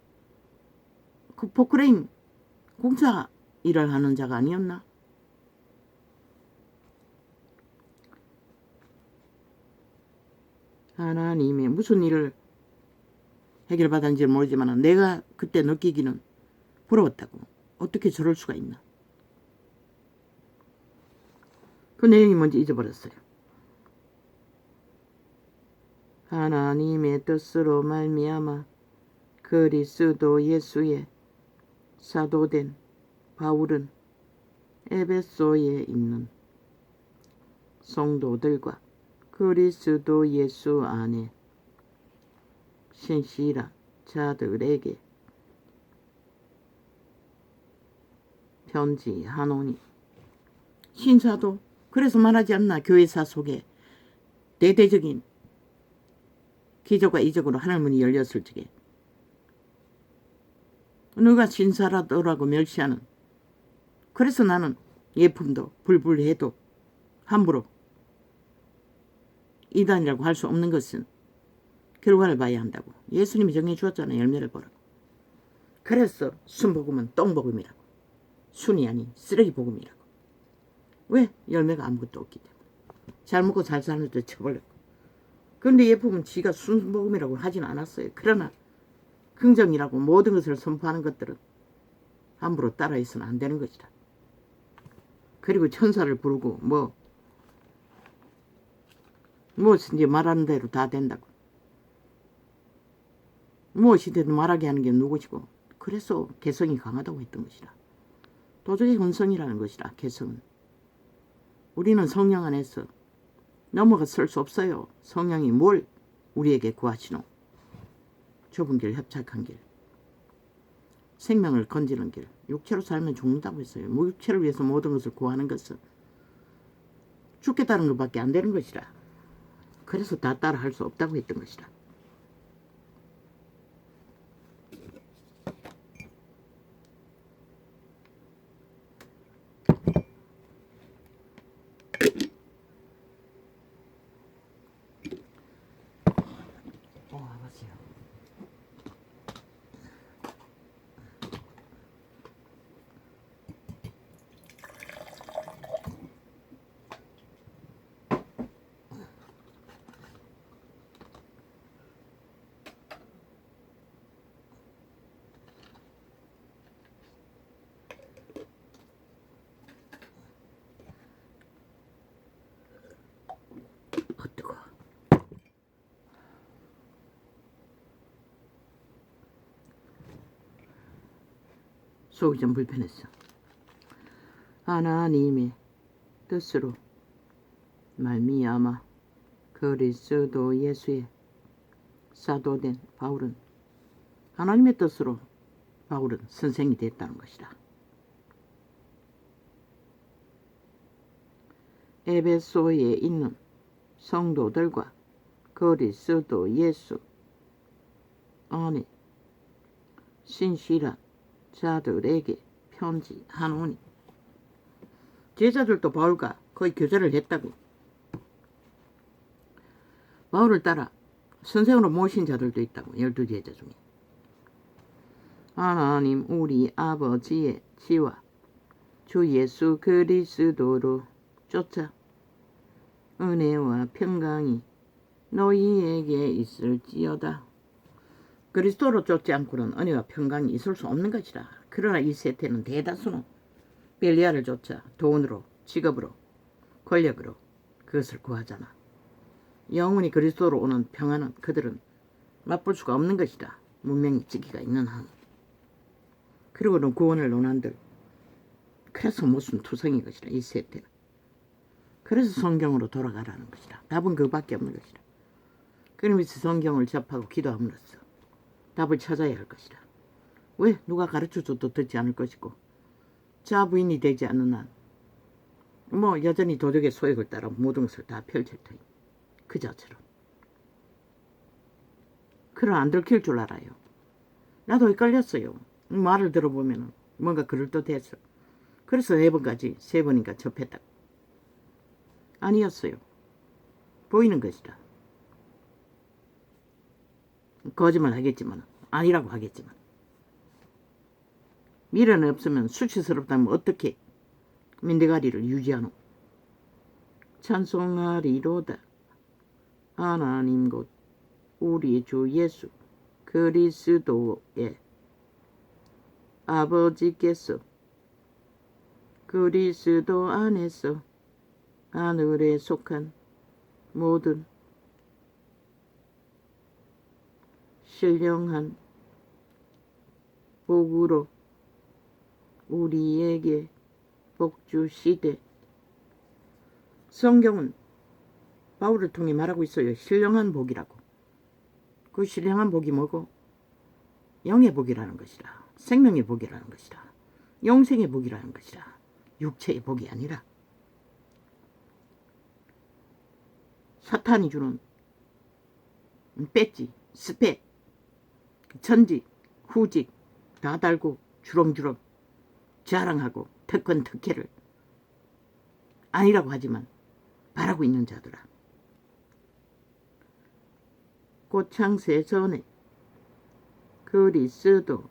그 포크레인 공사 일을 하는 자가 아니었나? 하나님이 무슨 일을 해결받았는지 모르지만 내가 그때 느끼기는 부러웠다고. 어떻게 저럴 수가 있나? 그 내용이 뭔지 잊어버렸어요. 하나님의 뜻으로 말미암아 그리스도 예수의 사도된 바울은 에베소에 있는 성도들과 그리스도 예수 안에 신실한 자들에게 편지하노니. 신사도 그래서 말하지 않나? 교회사 속에 대대적인 기적과 이적으로 하늘문이 열렸을 적에 누가 신사라더라고 멸시하는. 그래서 나는 예품도 불불해도 함부로 이단이라고 할 수 없는 것은 결과를 봐야 한다고. 예수님이 정해주었잖아요. 열매를 보라고. 그래서 순복음은 똥복음이라고. 순이 아닌 쓰레기 복음이라고. 왜? 열매가 아무것도 없기 때문에. 잘 먹고 잘 사는 데 쳐버렸고. 그런데 예품은 지가 순복음이라고 하진 않았어요. 그러나 긍정이라고 모든 것을 선포하는 것들은 함부로 따라해서는 안 되는 것이다. 그리고 천사를 부르고 무엇인지 말하는 대로 다 된다고. 무엇이든 말하게 하는 게 누구시고. 그래서 개성이 강하다고 했던 것이라. 도적의 혼성이라는 것이라. 개성은. 우리는 성령 안에서 넘어가 설 수 없어요. 성령이 뭘 우리에게 구하시노? 좁은 길, 협착한 길, 생명을 건지는 길. 육체로 살면 죽는다고 했어요. 무육체를 위해서 모든 것을 구하는 것은 죽겠다는 것밖에 안 되는 것이라. 그래서 다 따라 할 수 없다고 했던 것이라. 알았어요. 뜨거. 속이 좀 불편했어. 하나님의 뜻으로 말미암아 그리스도 예수의 사도된 바울은, 하나님의 뜻으로 바울은 선생이 됐다는 것이다. 에베소에 있는 성도들과 그리스도 예수 안에 신실한 자들에게 편지하노니. 제자들도 바울과 거의 교제를 했다고. 바울을 따라 선생으로 모신 자들도 있다고. 12제자 중에. 하나님 우리 아버지의 지와 주 예수 그리스도로 쫓아 은혜와 평강이 너희에게 있을지어다. 그리스도로 쫓지 않고는 은혜와 평강이 있을 수 없는 것이라. 그러나 이 세태는 대다수는 벨리알을 쫓아 돈으로, 직업으로, 권력으로 그것을 구하잖아. 영원히 그리스도로 오는 평안은 그들은 맛볼 수가 없는 것이다. 문명이 지기가 있는 한. 그리고는 구원을 논한들. 그래서 무슨 투성이 것이라 이 세태는. 그래서 성경으로 돌아가라는 것이라. 답은 그밖에 없는 것이라. 그러면서 성경을 접하고 기도함으로써 답을 찾아야 할 것이라. 왜? 누가 가르쳐줘도 듣지 않을 것이고 자부인이 되지 않는 한 여전히 도덕의 소욕을 따라 모든 것을 다 펼칠 터이. 그 자체로. 그럼 안 들킬 줄 알아요. 나도 헷갈렸어요. 말을 들어보면 뭔가 그럴듯해서. 그래서 4번까지 3번인가 접했다. 아니었어요. 보이는 것이다. 거짓말 하겠지만 아니라고 하겠지만 미련이 없으면 수치스럽다면 어떻게 민대가리를 유지하노. 찬송하리로다. 하나님 곧 우리 주 예수 그리스도의 아버지께서 그리스도 안에서 하늘에 속한 모든 신령한 복으로 우리에게 복 주시되. 성경은 바울을 통해 말하고 있어요. 신령한 복이라고. 그 신령한 복이 뭐고? 영의 복이라는 것이라. 생명의 복이라는 것이라. 영생의 복이라는 것이라. 육체의 복이 아니라. 사탄이 주는 배지, 스펙, 천직, 후직 다 달고 주렁주렁 자랑하고 특권 특혜를 아니라고 하지만 바라고 있는 자들아. 곧 창세 전에 그리스도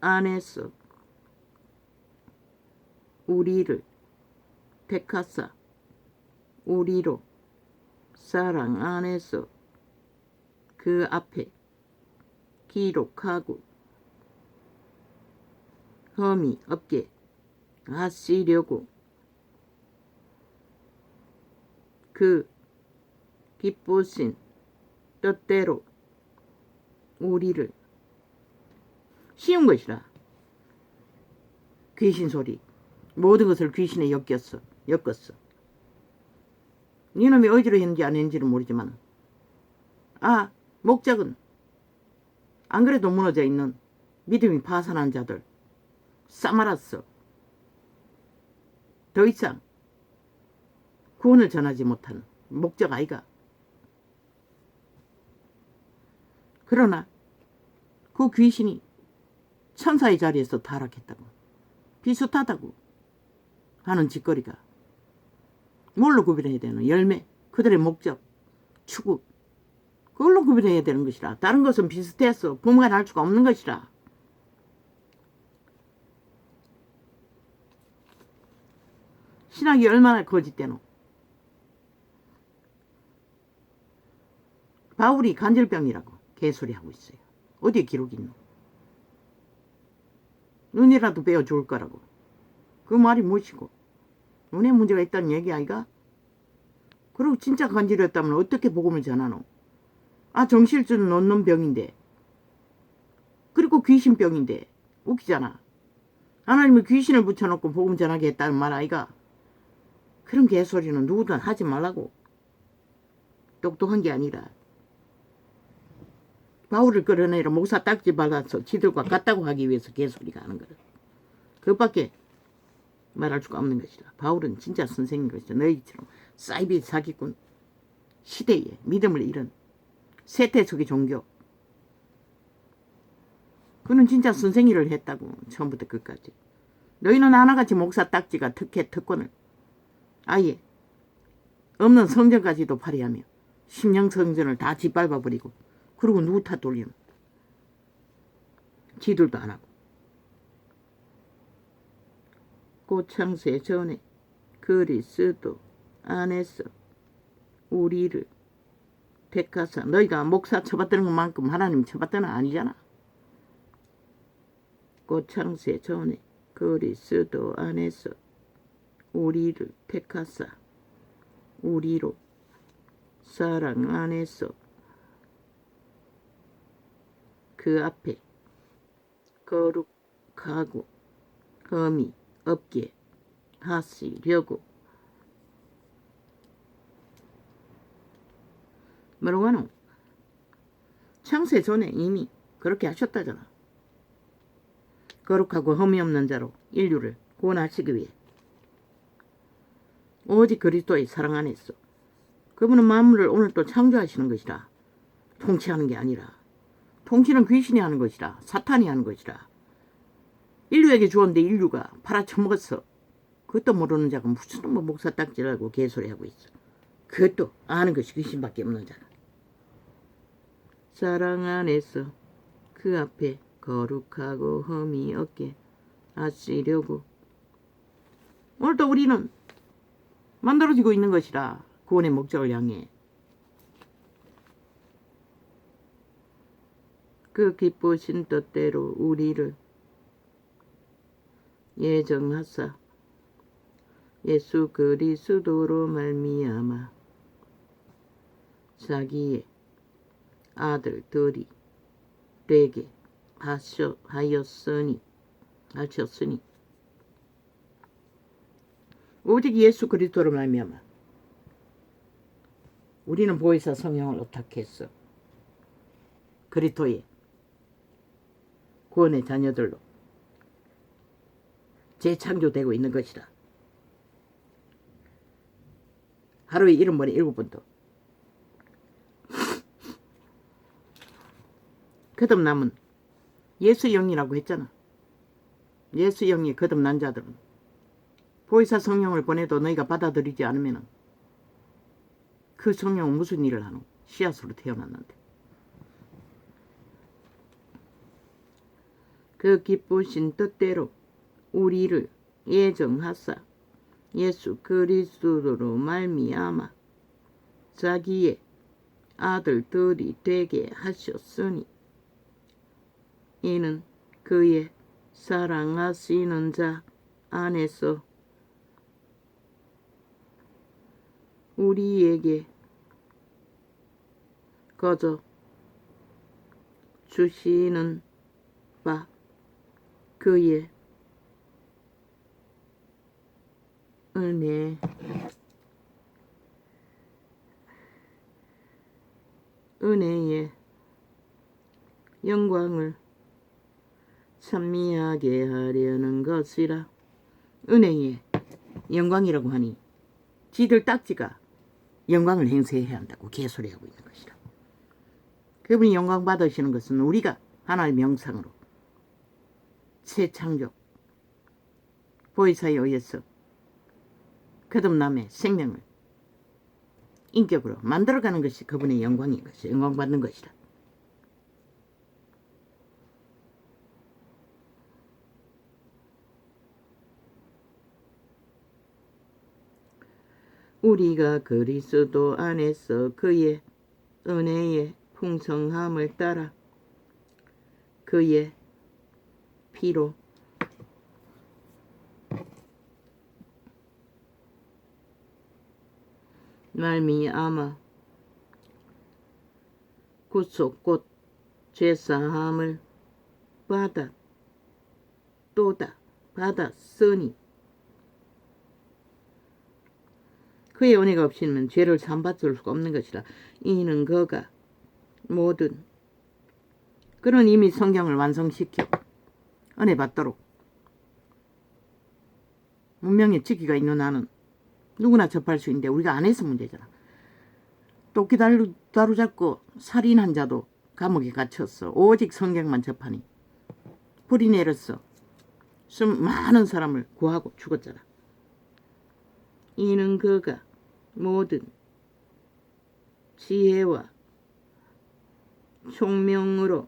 안에서 우리를 택하사 우리로 사랑 안에서 그 앞에 기록하고 흠이 없게 하시려고 그 기쁘신 뜻대로 우리를. 쉬운 것이라. 귀신 소리. 모든 것을 귀신에 엮었어. 니놈이 어디로 했는지 안 했는지는 모르지만 목적은 안 그래도 무너져 있는 믿음이 파산한 자들 싸말았어. 더 이상 구원을 전하지 못하는 목적 아이가. 그러나 그 귀신이 천사의 자리에서 타락했다고, 비슷하다고 하는 짓거리가 뭘로 구별해야 되는? 열매, 그들의 목적, 추구, 그걸로 구별해야 되는 것이라. 다른 것은 비슷해서 분간할 할 수가 없는 것이라. 신학이 얼마나 거짓되노. 바울이 간질병이라고 개소리하고 있어요. 어디에 기록이 있노? 눈이라도 빼어 줄 거라고. 그 말이 무엇이고? 눈에 문제가 있다는 얘기 아이가? 그리고 진짜 간질이었다면 어떻게 복음을 전하노? 정실주는 놓는 병인데, 그리고 귀신병인데 웃기잖아. 하나님이 귀신을 붙여놓고 복음 전하게 했다는 말 아이가? 그런 개소리는 누구든 하지 말라고. 똑똑한 게 아니라. 바울을 끌어내려 목사 딱지 받아서 지들과 같다고 하기 위해서 개소리가 하는 거라. 그것밖에 말할 수가 없는 것이다. 바울은 진짜 선생인 것이다. 너희처럼 사이비 사기꾼 시대에 믿음을 잃은 세태 속의 종교. 그는 진짜 선생일을 했다고. 처음부터 끝까지. 너희는 하나같이 목사 딱지가 특권을 아예 없는 성전까지도 파리하며 심령 성전을 다 짓밟아버리고 그리고 누구 탓 돌리는 지들도 안 하고 고창세 전에 그리스도 안에서 우리를 택하사 너희가 목사 쳐봤다는 것만큼 하나님 쳐봤다는 아니잖아. 고창세 전에 그리스도 안에서 우리를 택하사 우리로 사랑 안에서 그 앞에 거룩하고 흠이 없게 하시려고. 뭐라고 하노? 창세 전에 이미 그렇게 하셨다잖아. 거룩하고 흠이 없는 자로 인류를 구원하시기 위해 오직 그리스도의 사랑 안에서 그분은 만물을 오늘 또 창조하시는 것이라. 통치하는 게 아니라 통치는 귀신이 하는 것이라. 사탄이 하는 것이라. 인류에게 주었는데 인류가 팔아쳐먹었어. 그것도 모르는 자가 무슨 뭐 목사 딱지라고 개소리하고 있어. 그것도 아는 것이 귀신밖에 없는 자라. 사랑 안에서 그 앞에 거룩하고 흠이 없게 하시려고. 오늘도 우리는 만들어지고 있는 것이라. 구원의 목적을 향해 그 기쁘신 뜻대로 우리를 예정하사 예수 그리스도로 말미암아 자기의 아들들이 되게 하셨으니 오직 예수 그리스도로 말미암아 우리는 보혜사 성령을 의탁했어. 그리스도의 구원의 자녀들로 재창조되고 있는 것이다. 하루에 7번에 7번도 거듭남은 예수 영이라고 했잖아. 예수 영이 거듭난 자들은 보혜사 성령을 보내도 너희가 받아들이지 않으면 그 성령은 무슨 일을 하노? 씨앗으로 태어났는데. 그 기쁘신 뜻대로 우리를 예정하사 예수 그리스도로 말미암아 자기의 아들들이 되게 하셨으니 이는 그의 사랑하시는 자 안에서 우리에게 거저 주시는 바 그의 은혜의 영광을 찬미하게 하려는 것이라. 은혜의 영광이라고 하니 지들 딱지가 영광을 행세해야 한다고 개소리하고 있는 것이라. 그분이 영광 받으시는 것은 우리가 하나님의 명상으로 새 창조 보혜사에 의해서 거듭남의 생명을 인격으로 만들어가는 것이 그분의 영광인 것이 영광받는 것이라. 우리가 그리스도 안에서 그의 은혜의 풍성함을 따라 그의 피로 말미암아 구속 곧 죄사함을 받았으니 그의 은혜가 없이는 죄를 삼받을 수가 없는 것이라. 이는 그가 모든 그는 이미 성경을 완성시켜 은혜 받도록 문명의 지기가 있는 나는 누구나 접할 수 있는데 우리가 안 해서 문제잖아. 도끼 다루잡고 살인한 자도 감옥에 갇혔어. 오직 성경만 접하니 불이 내렸어. 많은 사람을 구하고 죽었잖아. 이는 그가 모든 지혜와 총명으로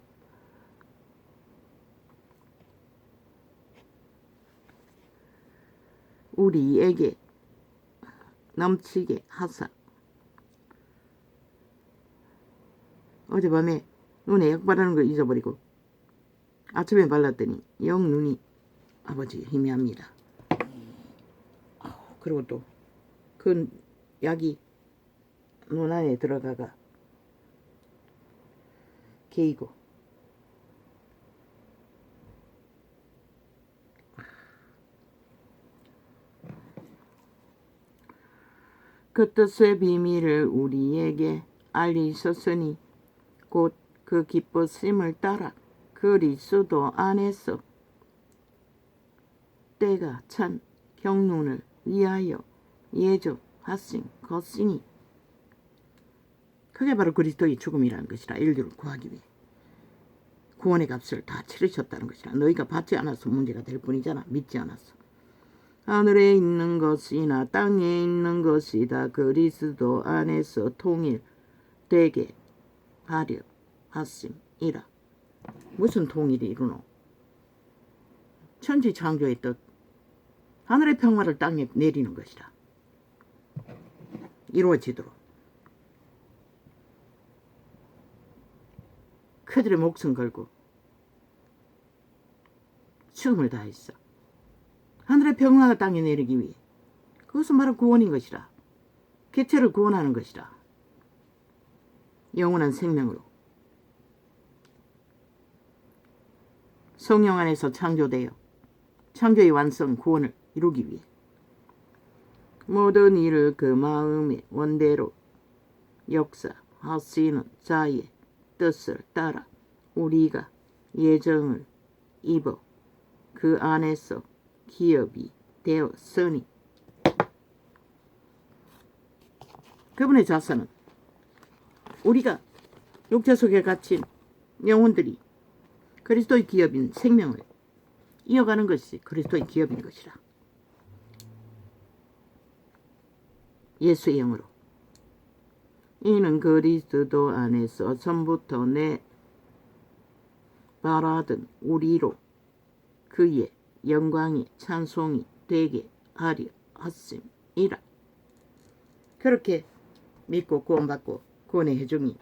우리에게 넘치게 하사. 어젯밤에 눈에 약 바르는 걸 잊어버리고 아침에 발랐더니 영 눈이 아버지 희미합니다. 그리고 또 그 약이 눈 안에 들어가가 개이고 그 뜻의 비밀을 우리에게 알리셨으니 곧 그 기쁘심을 따라 그리스도 안에서 때가 찬 경륜을 위하여 예정하신 것이니. 그게 바로 그리스도의 죽음이라는 것이라. 인류를 구하기 위해 구원의 값을 다 치르셨다는 것이라. 너희가 받지 않아서 문제가 될 뿐이잖아. 믿지 않았어. 하늘에 있는 것이나 땅에 있는 것이 다 그리스도 안에서 통일되게 하려 하심이라. 무슨 통일이 이루노? 천지 창조의 뜻, 하늘의 평화를 땅에 내리는 것이라. 이루어지도록 그들의 목숨 걸고 죽음을 다했어. 하늘의 평화가 땅에 내리기 위해. 그것은 바로 구원인 것이라. 개체를 구원하는 것이라. 영원한 생명으로 성령 안에서 창조되어 창조의 완성 구원을 이루기 위해 모든 일을 그 마음의 원대로 역사하시는 자의 뜻을 따라 우리가 예정을 입어 그 안에서 기업이 되었으니. 그분의 자선은 우리가 육체 속에 갇힌 영혼들이 그리스도의 기업인 생명을 이어가는 것이 그리스도의 기업인 것이라. 예수의 영으로. 이는 그리스도 안에서 전부터 내 바라던 우리로 그의 영광이 찬송이 되게 하려 하심이라. 그렇게 믿고 구원받고 구원의 회중이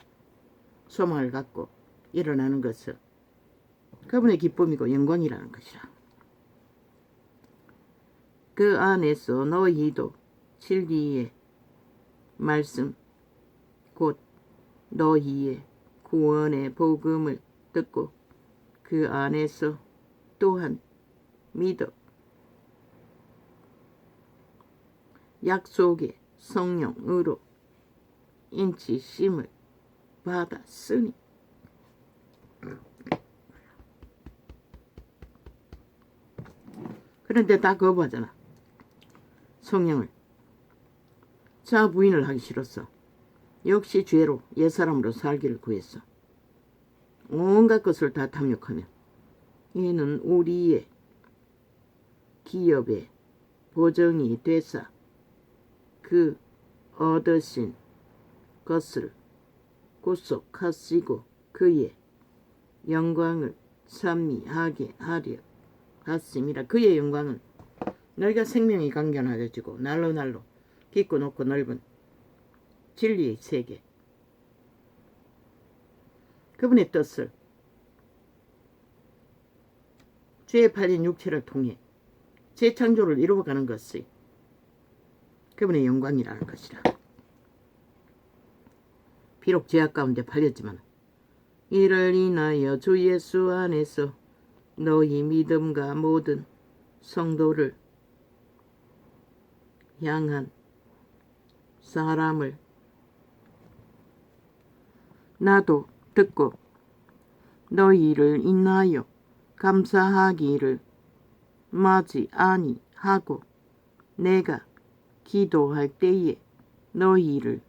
소망을 갖고 일어나는 것은 그분의 기쁨이고 영광이라는 것이라. 그 안에서 너희도 진리의 말씀 곧 너희의 구원의 복음을 듣고 그 안에서 또한 믿어 약속의 성령으로 인치심을 받았으니. 그런데 다 거부하잖아. 성령을. 자 부인을 하기 싫었어. 역시 죄로 옛사람으로 살기를 구했어. 온갖 것을 다 탐욕하며 이는 우리의 기업의 보정이 되사 그 얻으신 것을 구속하시고 그의 영광을 찬미하게 하려 하심이라. 그의 영광은 너희가 생명이 강건하여지고 날로 날로 깊고 높고 넓은 진리의 세계, 그분의 뜻을 죄에 팔린 육체를 통해 재창조를 이루어가는 것이 그분의 영광이라는 것이라. 비록 죄악 가운데 팔렸지만 이를 인하여 주 예수 안에서 너희 믿음과 모든 성도를 향한 사람을 나도 듣고 너희를 인하여 감사하기를 마지 아니하고 내가 기도할 때에 너희를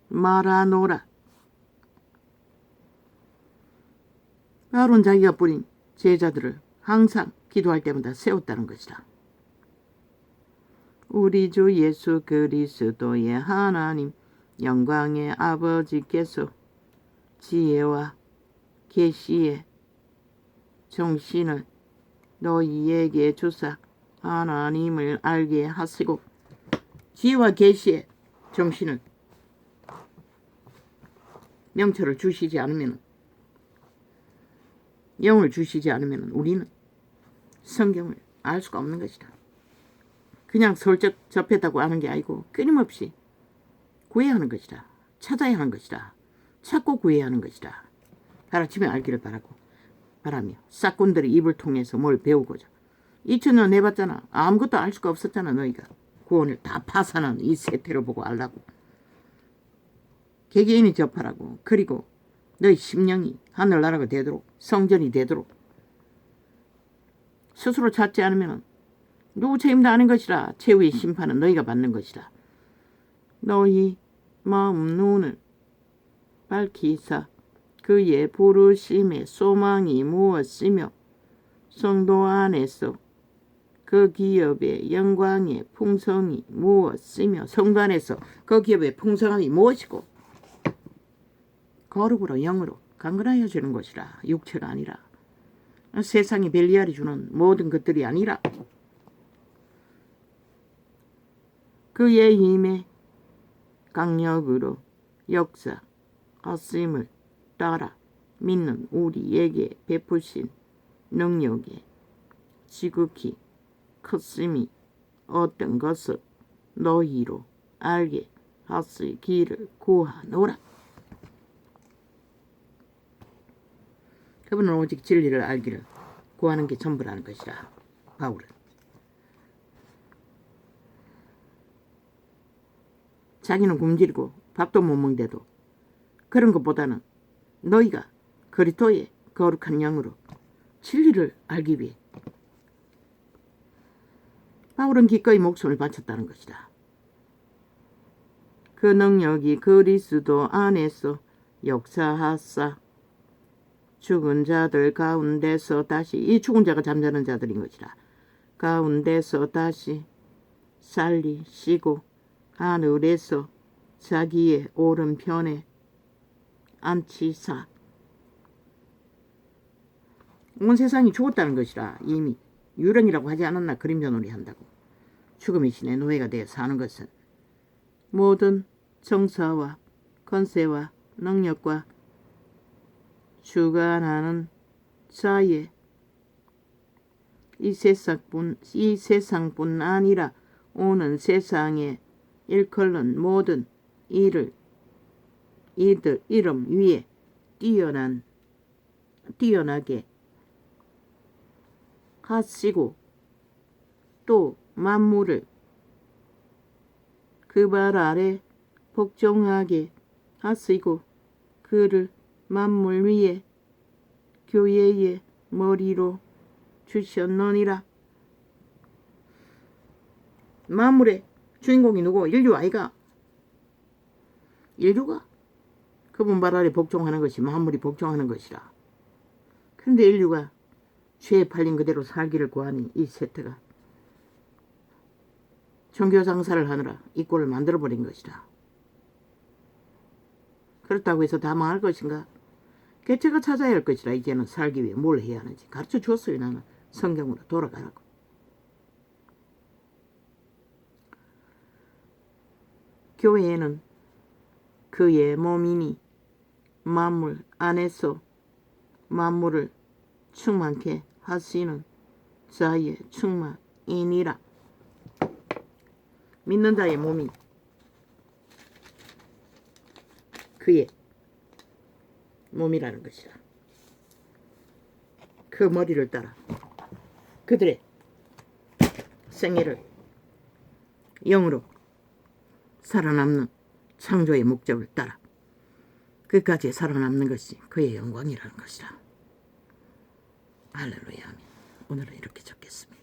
말하노라. 바로는 자기가 뿌린 제자들을 항상 기도할 때마다 세웠다는 것이다. 우리 주 예수 그리스도의 하나님 영광의 아버지께서 지혜와 계시의 정신을 너희에게 주사 하나님을 알게 하시고, 지혜와 계시의 정신을, 명철을 주시지 않으면, 영을 주시지 않으면 우리는 성경을 알 수가 없는 것이다. 그냥 슬쩍 접했다고 아는 게 아니고 끊임없이 구해야 하는 것이다. 찾아야 하는 것이다. 찾고 구해야 하는 것이다. 하루아침에 알기를 바라며 싹꾼들의 입을 통해서 뭘 배우고자 2000년 해봤잖아. 아무것도 알 수가 없었잖아. 너희가 구원을 다 파산한 이 세태를 보고 알라고. 개개인이 접하라고. 그리고 너희 심령이 하늘나라가 되도록, 성전이 되도록 스스로 찾지 않으면 누구 책임도 아닌 것이라. 최후의 심판은 너희가 받는 것이라. 너희 마음 눈을 밝히사 그의 부르심의 소망이 무엇이며 성도 안에서 그 기업의 영광의 풍성이 무엇이며, 성도 안에서 그 기업의 풍성함이 무엇이고, 거룩으로 영으로 강건하여 주는 것이라. 육체가 아니라, 세상이 벨리알이 주는 모든 것들이 아니라, 그의 힘의 강력으로 역사하심을 따라 믿는 우리에게 베푸신 능력의 지극히 크심이 어떤 것을 너희로 알게 하시기를 구하노라. 그분은 오직 진리를 알기를 구하는 게 전부라는 것이라. 바울은 자기는 굶주리고 밥도 못 먹는데도 그런 것보다는 너희가 그리스도의 거룩한 영으로 진리를 알기 위해 바울은 기꺼이 목숨을 바쳤다는 것이다. 그 능력이 그리스도 안에서 역사하사 죽은 자들 가운데서 다시, 이 죽은 자가 잠자는 자들인 것이라, 가운데서 다시 살리시고 하늘에서 자기의 오른편에 앉히사. 온 세상이 죽었다는 것이라. 이미 유령이라고 하지 않았나. 그림자 놀이 한다고. 죽음의 신의 노예가 되어 사는 것은 모든 정사와 권세와 능력과 주관하는 자의 이 세상뿐 아니라 오는 세상에 일컬는 모든 이들 이름 위에 뛰어나게 하시고, 또 만물을 그 발 아래 복종하게 하시고, 그를 만물 위에 교회의 머리로 주셨느니라. 만물의 주인공이 누구? 인류 아이가. 인류가 그분 발 아래 복종하는 것이 만물이 복종하는 것이라. 그런데 인류가 죄에 팔린 그대로 살기를 구하니 이 세태가 종교 장사를 하느라 이 꼴을 만들어버린 것이라. 그렇다고 해서 다 망할 것인가? 개체가 찾아야 할 것이라. 이제는 살기 위해 뭘 해야 하는지 가르쳐 주었어요. 나는 성경으로 돌아가라고. 교회에는 그의 몸이니 만물 안에서 만물을 충만케 하시는 자의 충만이니라. 믿는 자의 몸이 그의 몸이라는 것이라. 그 머리를 따라 그들의 생애를 영으로 살아남는 창조의 목적을 따라 끝까지 살아남는 것이 그의 영광이라는 것이라. 할렐루야. 오늘은 이렇게 적겠습니다.